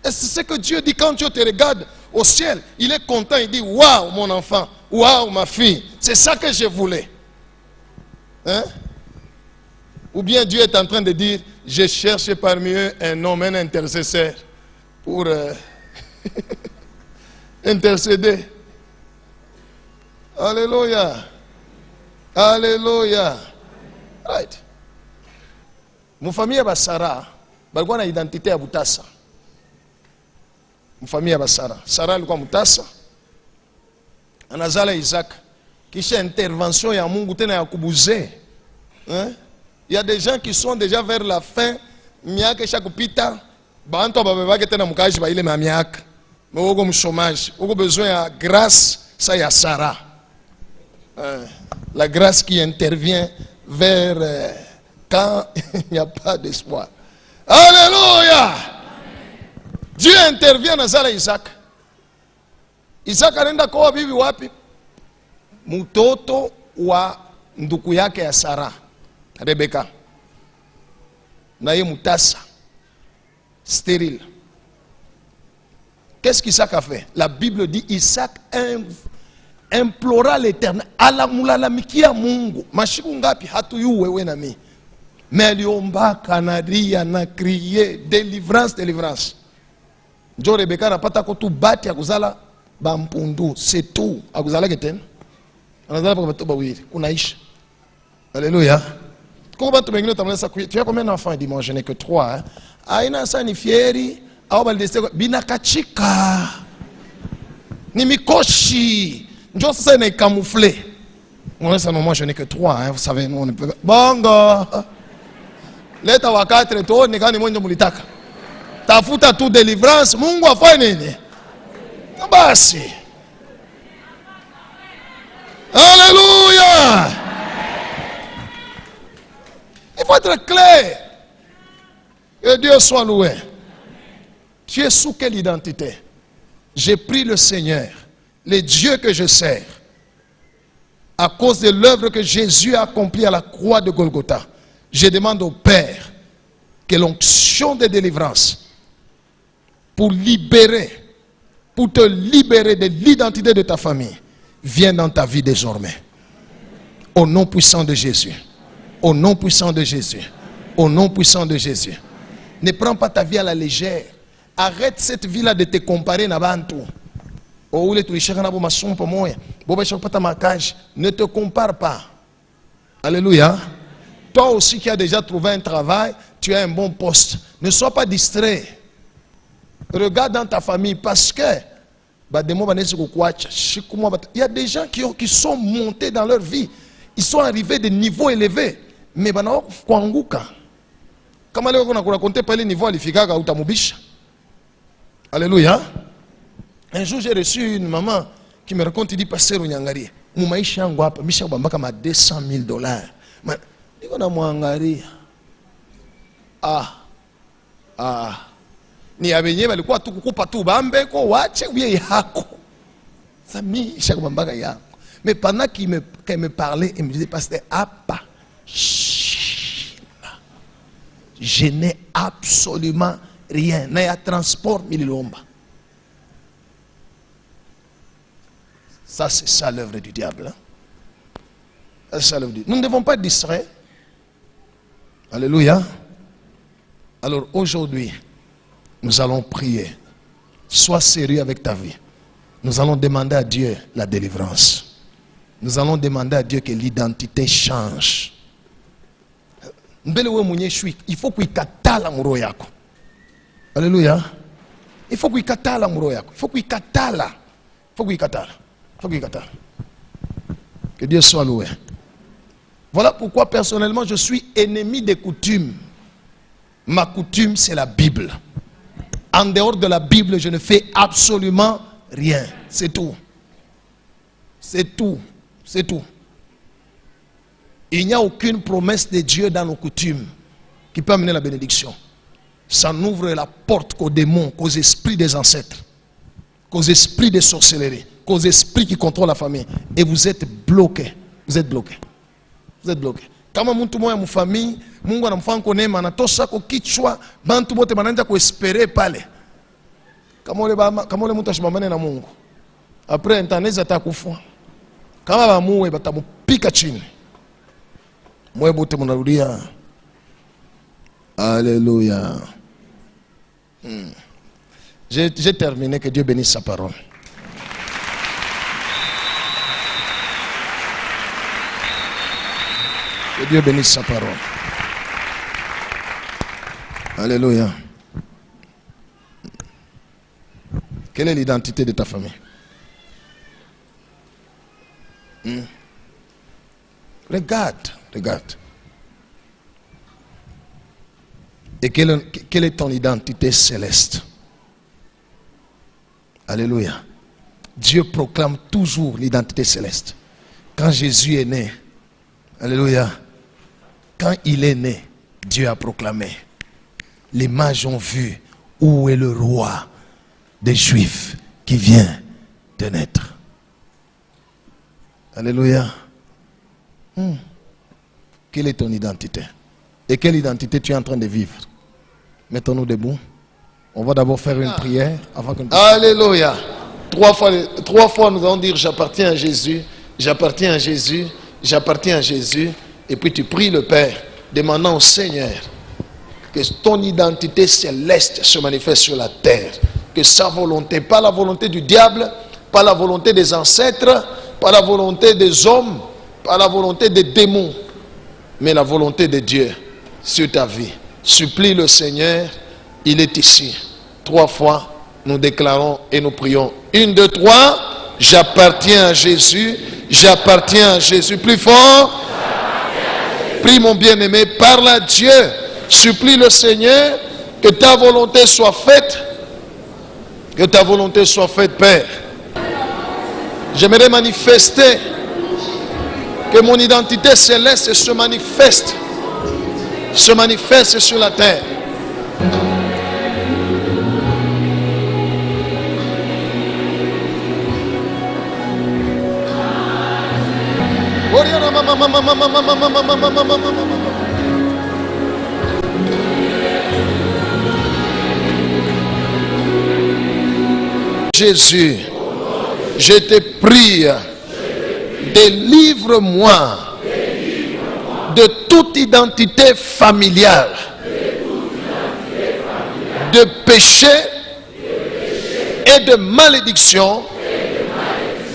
Et c'est ce que Dieu dit quand Dieu te regarde au ciel. Il est content, il dit, waouh mon enfant, waouh ma fille. C'est ça que je voulais. Hein? Ou bien Dieu est en train de dire, je cherche parmi eux un homme, un intercesseur pour intercéder. Alléluia. Alléluia. Right. Mon famille est Sarah. Balikuwa na identité ya Butasa. Mon famille est Sarah. Sarah alikuwa Butasa. Anazala Isaac. Kisha intervention ya Mungu tena ya kubuze. Hein? Il y a des gens qui sont déjà vers la fin. Miaka isha kupita. Bantu babebake tena mukaji ba ile miaka. Mais au comme chômage, au besoin de grâce, ça y a Sarah. La grâce qui intervient vers quand il n'y a pas d'espoir. Alléluia! Dieu intervient dans Zala Isaac. Isaac anaenda kwa bibi wapi? Mtoto wa nduku yake ya Sarah, Rebecca. Na yeye mutasa, stérile. Qu'est-ce qu'Isaac a fait? La Bible dit Isaac implora l'Éternel. Alamulalamikia Mungu. Mashiku ngapi hatuyu wewe na mimi. Mais aliomba kanaria na crier délivrance, délivrance. Njo Rebecca napata ko tu bati akuzala bampundu, c'est tout. Akuzala ketena. Anazala pa bato bawili. Kunaisha. Alléluia. Comment tu m'engnes tu as combien d'enfants dimanche? Je n'ai que 3. Hein? Aina sa ni fieri. Binakachika ni mikoshi njo sasa na camoufler. Moi ça moi je n'ai que 3 hein, vous savez nous on ne peut pas. Bongo leta wa 4 to ni kani mwenye mulitaka tafuta tu délivrance Mungu afanye nini basi. Alléluia. Il faut être clair. Que Dieu soit loué. Tu es sous quelle identité? J'ai pris le Seigneur, le Dieu que je sers, à cause de l'œuvre que Jésus a accomplie à la croix de Golgotha. Je demande au Père que l'onction de délivrance pour te libérer de l'identité de ta famille vienne dans ta vie désormais. Au nom puissant de Jésus. Au nom puissant de Jésus. Au nom puissant de Jésus. Ne prends pas ta vie à la légère. Arrête cette vie-là de te comparer à Bantou. Ne te compare pas. Alléluia. Toi aussi qui as déjà trouvé un travail, tu as un bon poste. Ne sois pas distrait. Regarde dans ta famille parce que il y a des gens qui sont montés dans leur vie. Ils sont arrivés à des niveaux élevés. Mais comment on a raconté par les niveaux Alléluia. Un jour j'ai reçu une maman qui me raconte, il dit, Pasteur Unyangari, mumaisha yangu hapa, misha kubambaka ma $200,000. Niko na muangaria. Ni abenye balikuwa tu kukupa tu bambe ko wache uye yako. Ça misha kubambaka yangu. Mais pendant qu'il me parlait, il me disait, Pasteur, apa. Je n'ai absolument rien. N'a transport mililomba. Ça, c'est ça l'œuvre du diable. Hein? Ça, l'œuvre du... Nous ne devons pas être distraits. Alléluia. Alors aujourd'hui, nous allons prier. Sois sérieux avec ta vie. Nous allons demander à Dieu la délivrance. Nous allons demander à Dieu que l'identité change. Il faut qu'il kata la muro yako. Alléluia. Il faut qu'il kata la muro yako. Il faut qu'il kata la. Il faut qu'il kata la. Faut qu'il kata. Que Dieu soit loué. Voilà pourquoi personnellement je suis ennemi des coutumes. Ma coutume c'est la Bible. En dehors de la Bible je ne fais absolument rien. C'est tout. C'est tout. C'est tout. Il n'y a aucune promesse de Dieu dans nos coutumes qui peut amener la bénédiction. Ça n'ouvre la porte qu'aux démons, qu'aux esprits des ancêtres, qu'aux esprits de sorcellerie, qu'aux esprits qui contrôlent la famille. Et vous êtes bloqués. Vous êtes bloqués. Vous êtes bloqués. Kama mtu moya mu famille, Mungu anamfanya konema anatosha ko kichwa, bantu bote bananja ko espérer pale. Kama ole mtu ashimamane na Mungu. Après internet atakufa. Kama bamuwe batamupika chini. Mwe bote munarudia. Alléluia. J'ai terminé, que Dieu bénisse sa parole. Que Dieu bénisse sa parole. Alléluia. Quelle est l'identité de ta famille? Regarde. Et quelle est ton identité céleste? Alléluia. Dieu proclame toujours l'identité céleste. Quand Jésus est né, alléluia, quand il est né, Dieu a proclamé. Les mages ont vu où est le roi des Juifs qui vient de naître. Alléluia. Quelle est ton identité? Et quelle identité tu es en train de vivre? Mettons-nous debout. On va d'abord faire une prière avant que nous... Alléluia. Trois fois nous allons dire j'appartiens à Jésus, j'appartiens à Jésus, j'appartiens à Jésus. Et puis tu pries le Père, demandant au Seigneur que ton identité céleste se manifeste sur la terre. Que sa volonté, pas la volonté du diable, pas la volonté des ancêtres, pas la volonté des hommes, pas la volonté des démons, mais la volonté de Dieu sur ta vie. Supplie le Seigneur, il est ici. 3 fois, nous déclarons et nous prions. 1, 2, 3, j'appartiens à Jésus, j'appartiens à Jésus. Plus fort, prie mon bien-aimé, parle à Dieu, supplie le Seigneur, que ta volonté soit faite, que ta volonté soit faite, Père. J'aimerais manifester, que mon identité céleste se manifeste se manifeste sur la terre. Jésus, je te prie, délivre-moi de toute identité familiale, de péché et de malédiction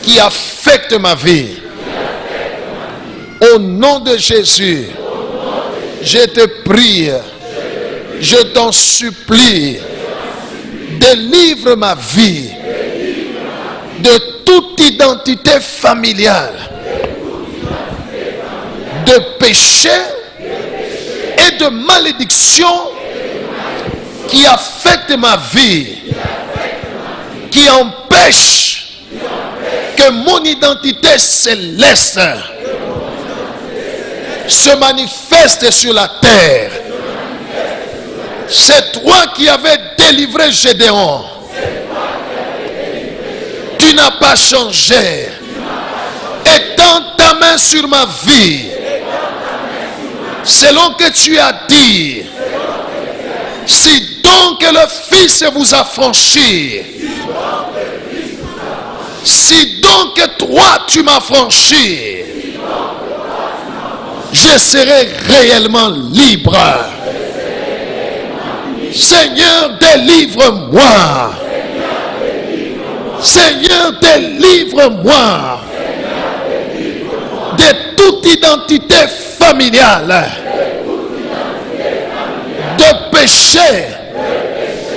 qui affectent ma vie. Au nom de Jésus, je te prie, je t'en supplie, délivre ma vie de toute identité familiale, de péché et de malédiction qui affectent ma vie, qui empêche que mon identité céleste se manifeste sur la terre. C'est toi qui avais délivré Gédéon. Tu n'as pas changé. Étends ta main sur ma vie, selon que tu as dit. Si donc le Fils vous a franchi, si donc toi tu m'as franchi, je serai réellement libre. Seigneur, délivre-moi. Seigneur, délivre-moi de toute identité familiale, de péché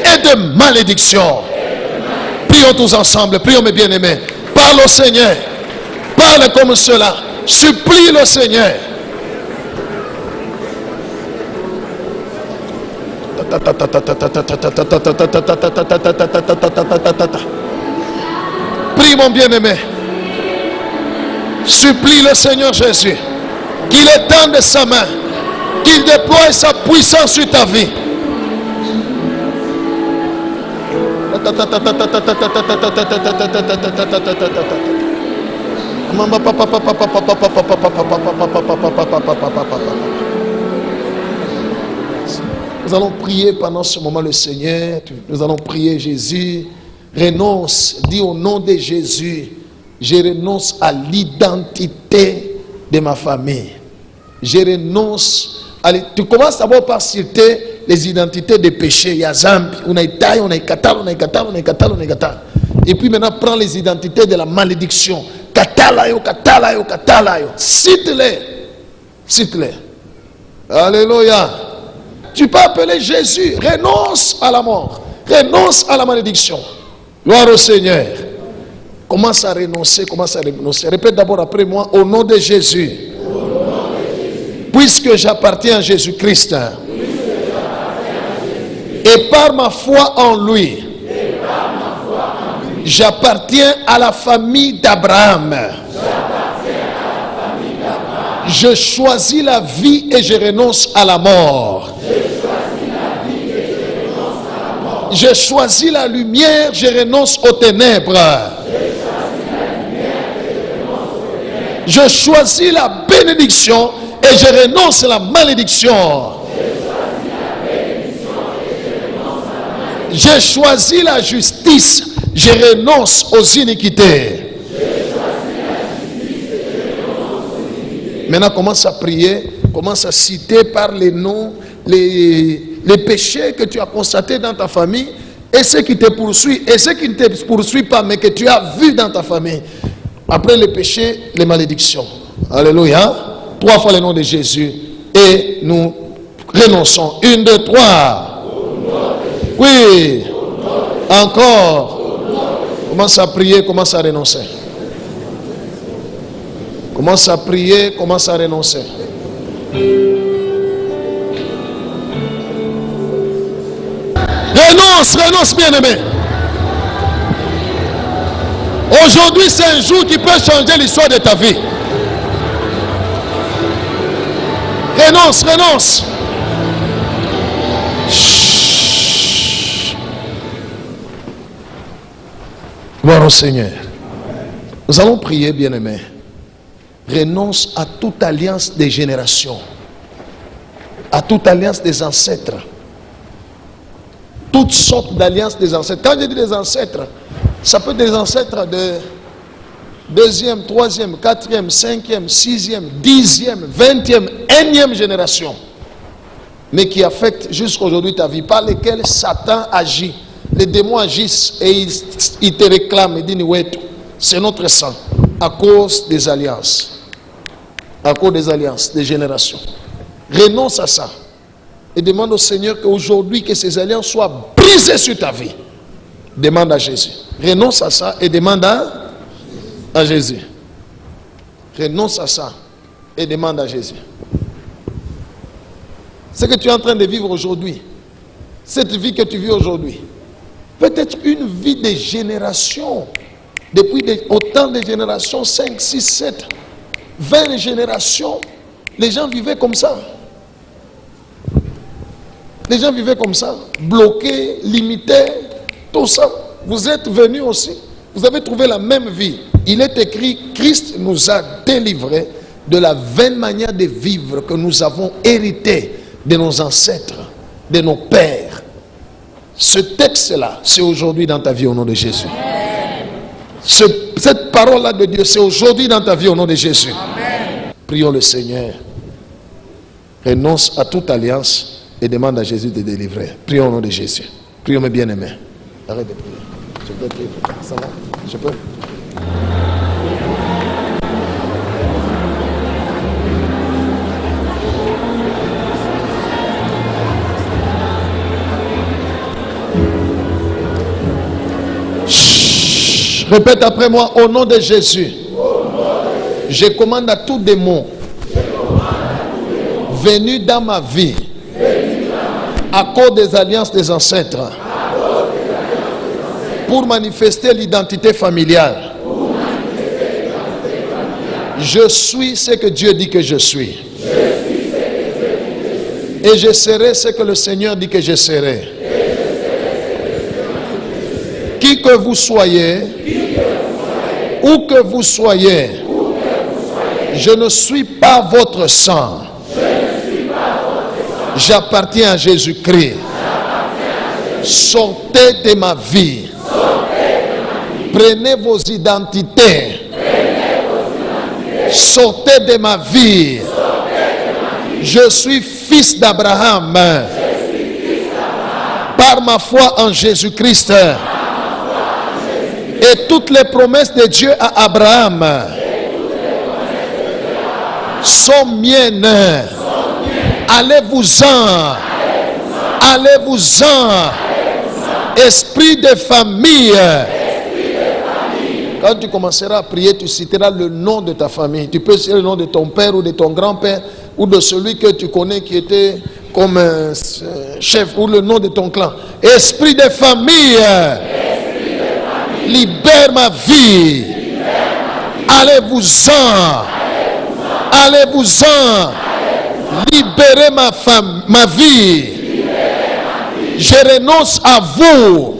et de malédiction. Prions tous ensemble, prions mes bien-aimés. Parle au Seigneur, parle comme cela, supplie le Seigneur. Prie mon bien-aimé, supplie le Seigneur Jésus qu'il étende sa main, qu'il déploie sa puissance sur ta vie. Nous allons prier pendant ce moment le Seigneur. Nous allons prier Jésus. Renonce, dis au nom de Jésus, je renonce à l'identité de ma famille. Je renonce à... Tu commences d'abord par citer les identités des péchés. Il y a Zambi, on a Itaï, on a Katal, on a Katal, on a Katal, on a Katal. Et puis maintenant, prends les identités de la malédiction. Katalayo, Katalayo, Katalayo. Cite-les. Cite-les. Alléluia. Tu peux appeler Jésus. Renonce à la mort. Renonce à la malédiction. Gloire au Seigneur. Commence à renoncer, commence à renoncer. Répète d'abord après moi, au nom de Jésus. Puisque j'appartiens à Jésus-Christ. Et par ma foi en lui. J'appartiens à la famille d'Abraham. Je choisis la vie et je renonce à la mort. Je choisis la lumière, je renonce aux ténèbres. Je choisis la bénédiction et je renonce à la malédiction. Je choisis la justice, je renonce aux iniquités. Maintenant, commence à prier, commence à citer par les noms, les péchés que tu as constatés dans ta famille, et ceux qui te poursuivent, et ceux qui ne te poursuivent pas, mais que tu as vus dans ta famille. Après les péchés, les malédictions. Alléluia. 3 fois le nom de Jésus. Et nous renonçons. 1, 2, 3. Oui. Encore. Commence à prier, commence à renoncer. Commence à prier, commence à renoncer. Renonce, renonce, bien-aimé. Aujourd'hui, c'est un jour qui peut changer l'histoire de ta vie. Renonce, renonce. Gloire au Seigneur. Nous allons prier, bien-aimés. Renonce à toute alliance des générations, à toute alliance des ancêtres, toutes sortes d'alliances des ancêtres. Quand je dis des ancêtres, ça peut être des ancêtres de deuxième, troisième, quatrième, cinquième, sixième, dixième, vingtième, énième génération, mais qui affectent jusqu'aujourd'hui ta vie, par lesquels Satan agit. Les démons agissent et ils te réclament, ils disent ouais, c'est notre sang, à cause des alliances. À cause des alliances, des générations. Renonce à ça. Et demande au Seigneur qu'aujourd'hui, que ces alliances soient brisées sur ta vie. Demande à Jésus. Renonce à ça et demande à Jésus. Renonce à ça et demande à Jésus. Ce que tu es en train de vivre aujourd'hui, cette vie que tu vis aujourd'hui, peut être une vie de générations. Depuis autant de générations, 5, 6, 7, 20 générations, les gens vivaient comme ça. Les gens vivaient comme ça, bloqués, limités, tout ça. Vous êtes venus aussi, vous avez trouvé la même vie. Il est écrit, Christ nous a délivrés de la vaine manière de vivre que nous avons hérité de nos ancêtres, de nos pères. Ce texte-là, c'est aujourd'hui dans ta vie au nom de Jésus. Cette parole-là de Dieu, c'est aujourd'hui dans ta vie au nom de Jésus. Amen. Prions le Seigneur. Renonce à toute alliance et demande à Jésus de délivrer. Prions au nom de Jésus. Prions mes bien-aimés. Arrête de prier. Je peux prier. Ça va? Je peux? Répète après moi, au nom de Jésus. Je commande à tout démon venu dans ma vie à cause des alliances des ancêtres pour manifester l'identité familiale. Je suis ce que Dieu dit que je suis. Et je serai ce que le Seigneur dit que je serai. Qui que vous soyez, où que vous soyez, je ne suis pas votre sang. J'appartiens à Jésus-Christ. Sortez de ma vie. Prenez vos identités. Sortez de ma vie. Je suis fils d'Abraham. Par ma foi en Jésus-Christ. Et toutes les promesses de Dieu à Abraham sont miennes. Allez-vous-en. Allez-vous-en. Esprit de famille. Quand tu commenceras à prier, tu citeras le nom de ta famille. Tu peux citer le nom de ton père ou de ton grand-père ou de celui que tu connais qui était comme chef, ou le nom de ton clan. Esprit de famille. Libère ma vie. Allez-vous-en. Allez-vous-en. Libérez ma vie. Je renonce à vous.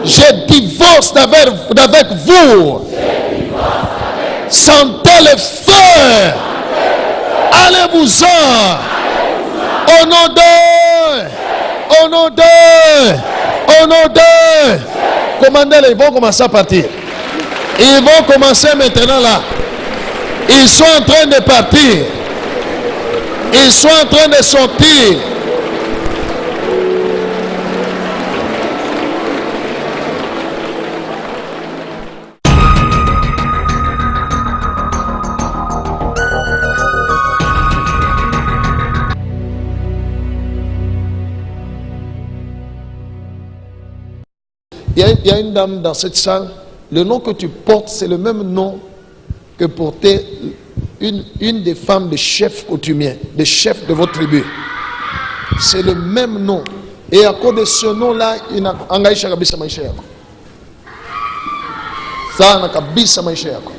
Je divorce avec vous. Sentez le feu. Allez-vous-en. Au nom de. Au nom de. Au nom de. Commandez-les, ils vont commencer à partir. Ils vont commencer maintenant là. Ils sont en train de partir. Ils sont en train de sortir. Il y a une dame dans cette salle, le nom que tu portes, c'est le même nom que portait une des femmes de chefs coutumiers, des chefs de votre tribu. C'est le même nom. Et à cause de ce nom-là, il a engagé kabisa maisha yako. Sana kabisa maisha yako.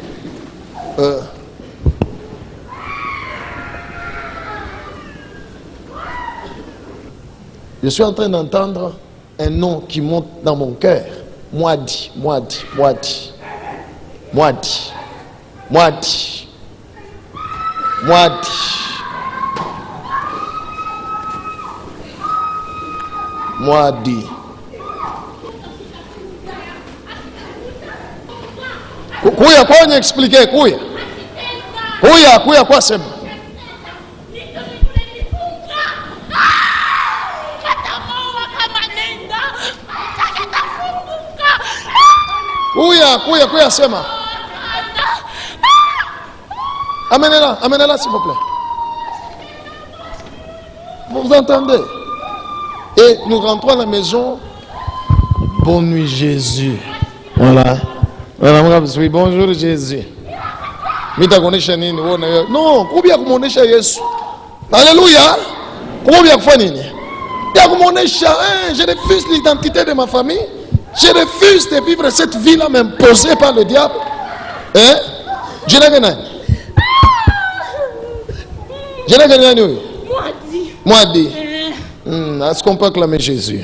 Je suis en train d'entendre un nom qui monte dans mon cœur. Mwadi. Kuya kwenye explique kuya kwa sema. Kuya sema. Amenez-la s'il vous plaît. Vous entendez? Et nous rentrons à la maison. Bonne nuit Jésus. Voilà. Oui, bonjour Jésus. Mitakonesha nini wewe na wewe? No, kubia kumuonesha Yesu. Alléluia. Kubia kufanya nini? Ya kumuonesha, je refuse l'identité de ma famille. Je refuse de vivre cette vie-là m'imposée par le diable. Je n'ai rien. Je n'ai rien. Mwadi. Est-ce qu'on peut acclamer Jésus?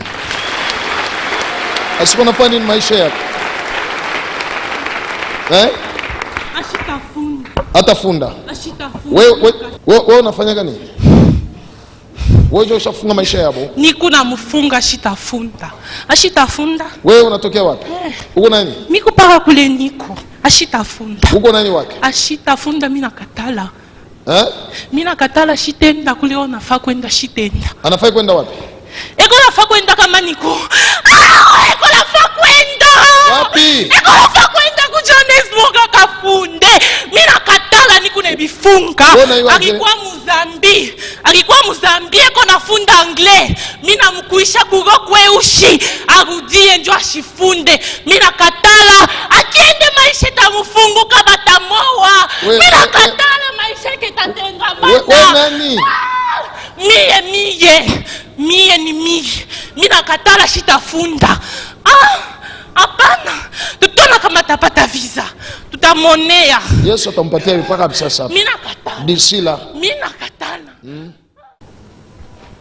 Est-ce qu'on n'a pas une maisha yako? Atafunda. Wewe unafanya gani? Wewe ushafunga maisha yako? Niko na mfunga ashitafunda. Wewe unatokea wapi? Uko nani? Miko para kule niko. Ashitafunda. Uko nani wake? Ashitafunda mimi nakatala. Mimi nakatala shitenda kule unafaa kwenda shitenda. Anafaa kwenda wapi? Eko nafaa kwenda kama niko. Eko nafaa kwenda. Wapi? Eko nafaa kwenda ku Johannesburg akafunde. Mimi nakatala niko na bifunga. Alikuwa Mozambique eko nafunda anglais. Mimi namkuisha kugo kweushi. Arudie ndio ashifunde. Mimi nakatala akiende maisha tamufunguka batamoa. Mimi nakatala maisha yake tatengamana. Wewe nani? Mie ni mie. Mimi nakatala shitafunda. Hapana. Tutona kama tapata visa. Tutamonea. Yesu atampatia mpaka sasa. Mimi nakatala. D'ici là. Mimi nakatala.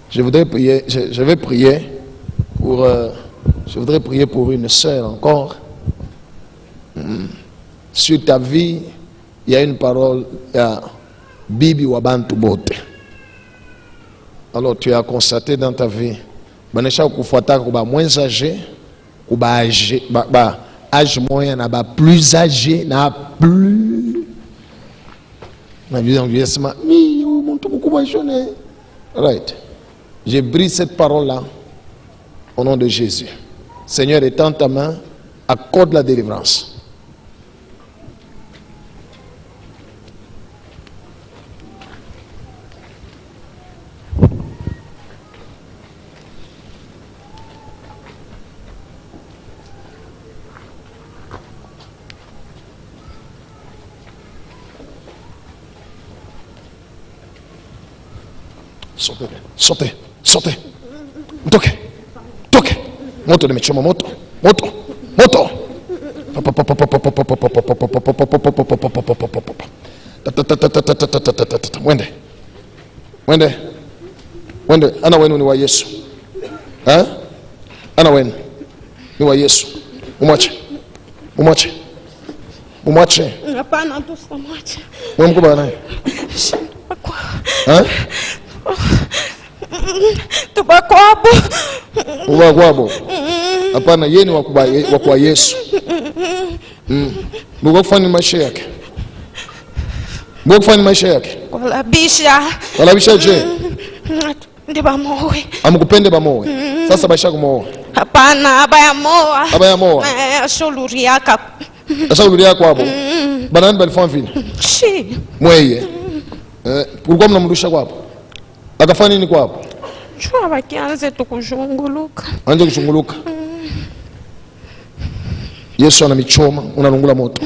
Je voudrais prier, je vais prier pour je voudrais prier pour une sœur encore. Sur ta vie, il y a une parole, il y a Bibi Wabantu Bote. Alors tu as constaté dans ta vie, banesha kufuata kuba moins âgé, kuba âgé, âge moyen na ba plus âgé na plus. Na vie engagement, mi mon tout beaucoup jeune. Right. J'ai brisé cette parole-là au nom de Jésus. Seigneur, étends ta main, accorde la délivrance. Sortez. Toque. Moto nimechoma moto. Mwende. Ana wenu ni wa Yesu. Ana wenu ni wa Yesu. Umwache. Hapana, tusamwache. Wewe mkubwa naye. Tubakwabo. Hapana, yeye ni wa kwa Yesu. Mungu kufanya maisha yake. Walabisha je? Ndiba moe. Amkupende bamoe. Sasa baisha kumoa. Hapana, abaya moa. Asholuria kwabo. Banani balifanya vile. Mweye. Kulikuwa mnamrudisha kwapo. Akafanya nini kwapo? Chua bakianze tukuzunguluka. Anze kushunguluka. Yesu anamichoma, unalungula moto.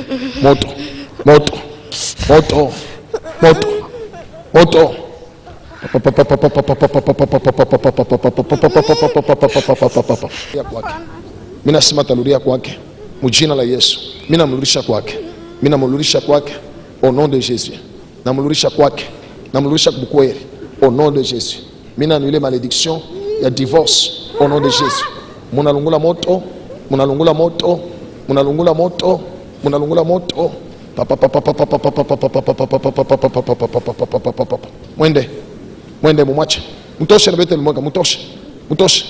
Mimi nasema taluria kwake. Mujina la Yesu. Mimi namrudisha kwake. Au nom de Jésus. Namrudisha kubukweli. Au nom de Jésus. Mimi nanuile malédiction ya divorce au nom de Jésus. Munalungula moto munalungula moto, munalungula moto, munalungula moto. Mwende, mwende mumwache. Mtoshe na bete mlimweka, mtoshe. Mtoshe.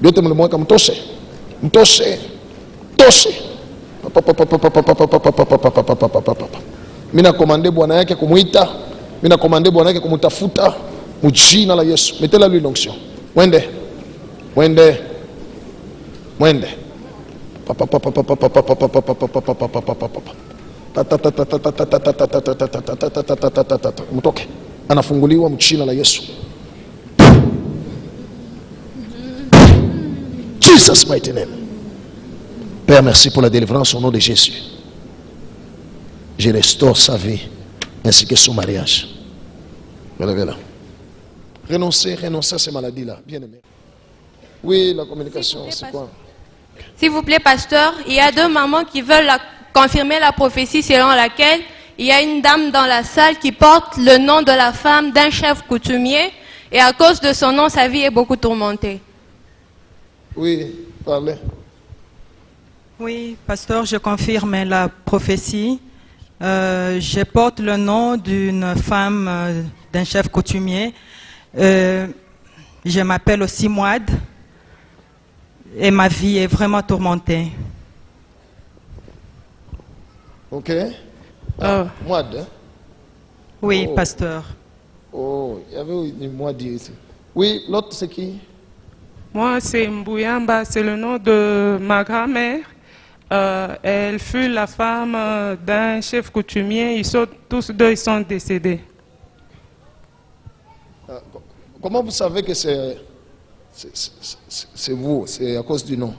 Bete mlimweka, mtoshe. Mtoshe. Mtoshe. Mina komande bwana yake kumuita, mina komande bwana yake kumutafuta mujina la Yesu. Metela lui l'onction. Mwende. Mwende. Mwende. Mtoke. Anafunguliwa mchina la Yesu. Jesus mighty name. Père, merci pour la délivrance au nom de Jésus. Je restaure sa vie ainsi que son mariage. Relevez-la. Renoncez à ces maladies-là. Bien aimé. Oui, la communication, c'est quoi? S'il vous plaît, pasteur, il y a deux mamans qui veulent confirmer la prophétie selon laquelle il y a une dame dans la salle qui porte le nom de la femme d'un chef coutumier et à cause de son nom, sa vie est beaucoup tourmentée. Oui, parlez. Oui, pasteur, je confirme la prophétie. Je porte le nom d'une femme, d'un chef coutumier. Je m'appelle aussi Mouad. Et ma vie est vraiment tourmentée. Ok. Mouad, hein? Oui, pasteur. Oh, il y avait une Mouad ici. Oui, l'autre c'est qui? Moi, c'est Mbouyamba, c'est le nom de ma grand-mère. Elle fut la femme d'un chef coutumier. Tous deux ils sont décédés. Comment vous savez que c'est vous? C'est à cause du nom?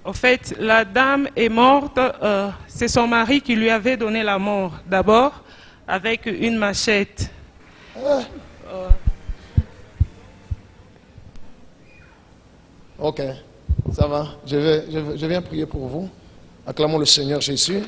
En fait, la dame est morte. C'est son mari qui lui avait donné la mort. D'abord, avec une machette. Ok, ça va. Je viens prier pour vous. Acclamons le Seigneur Jésus.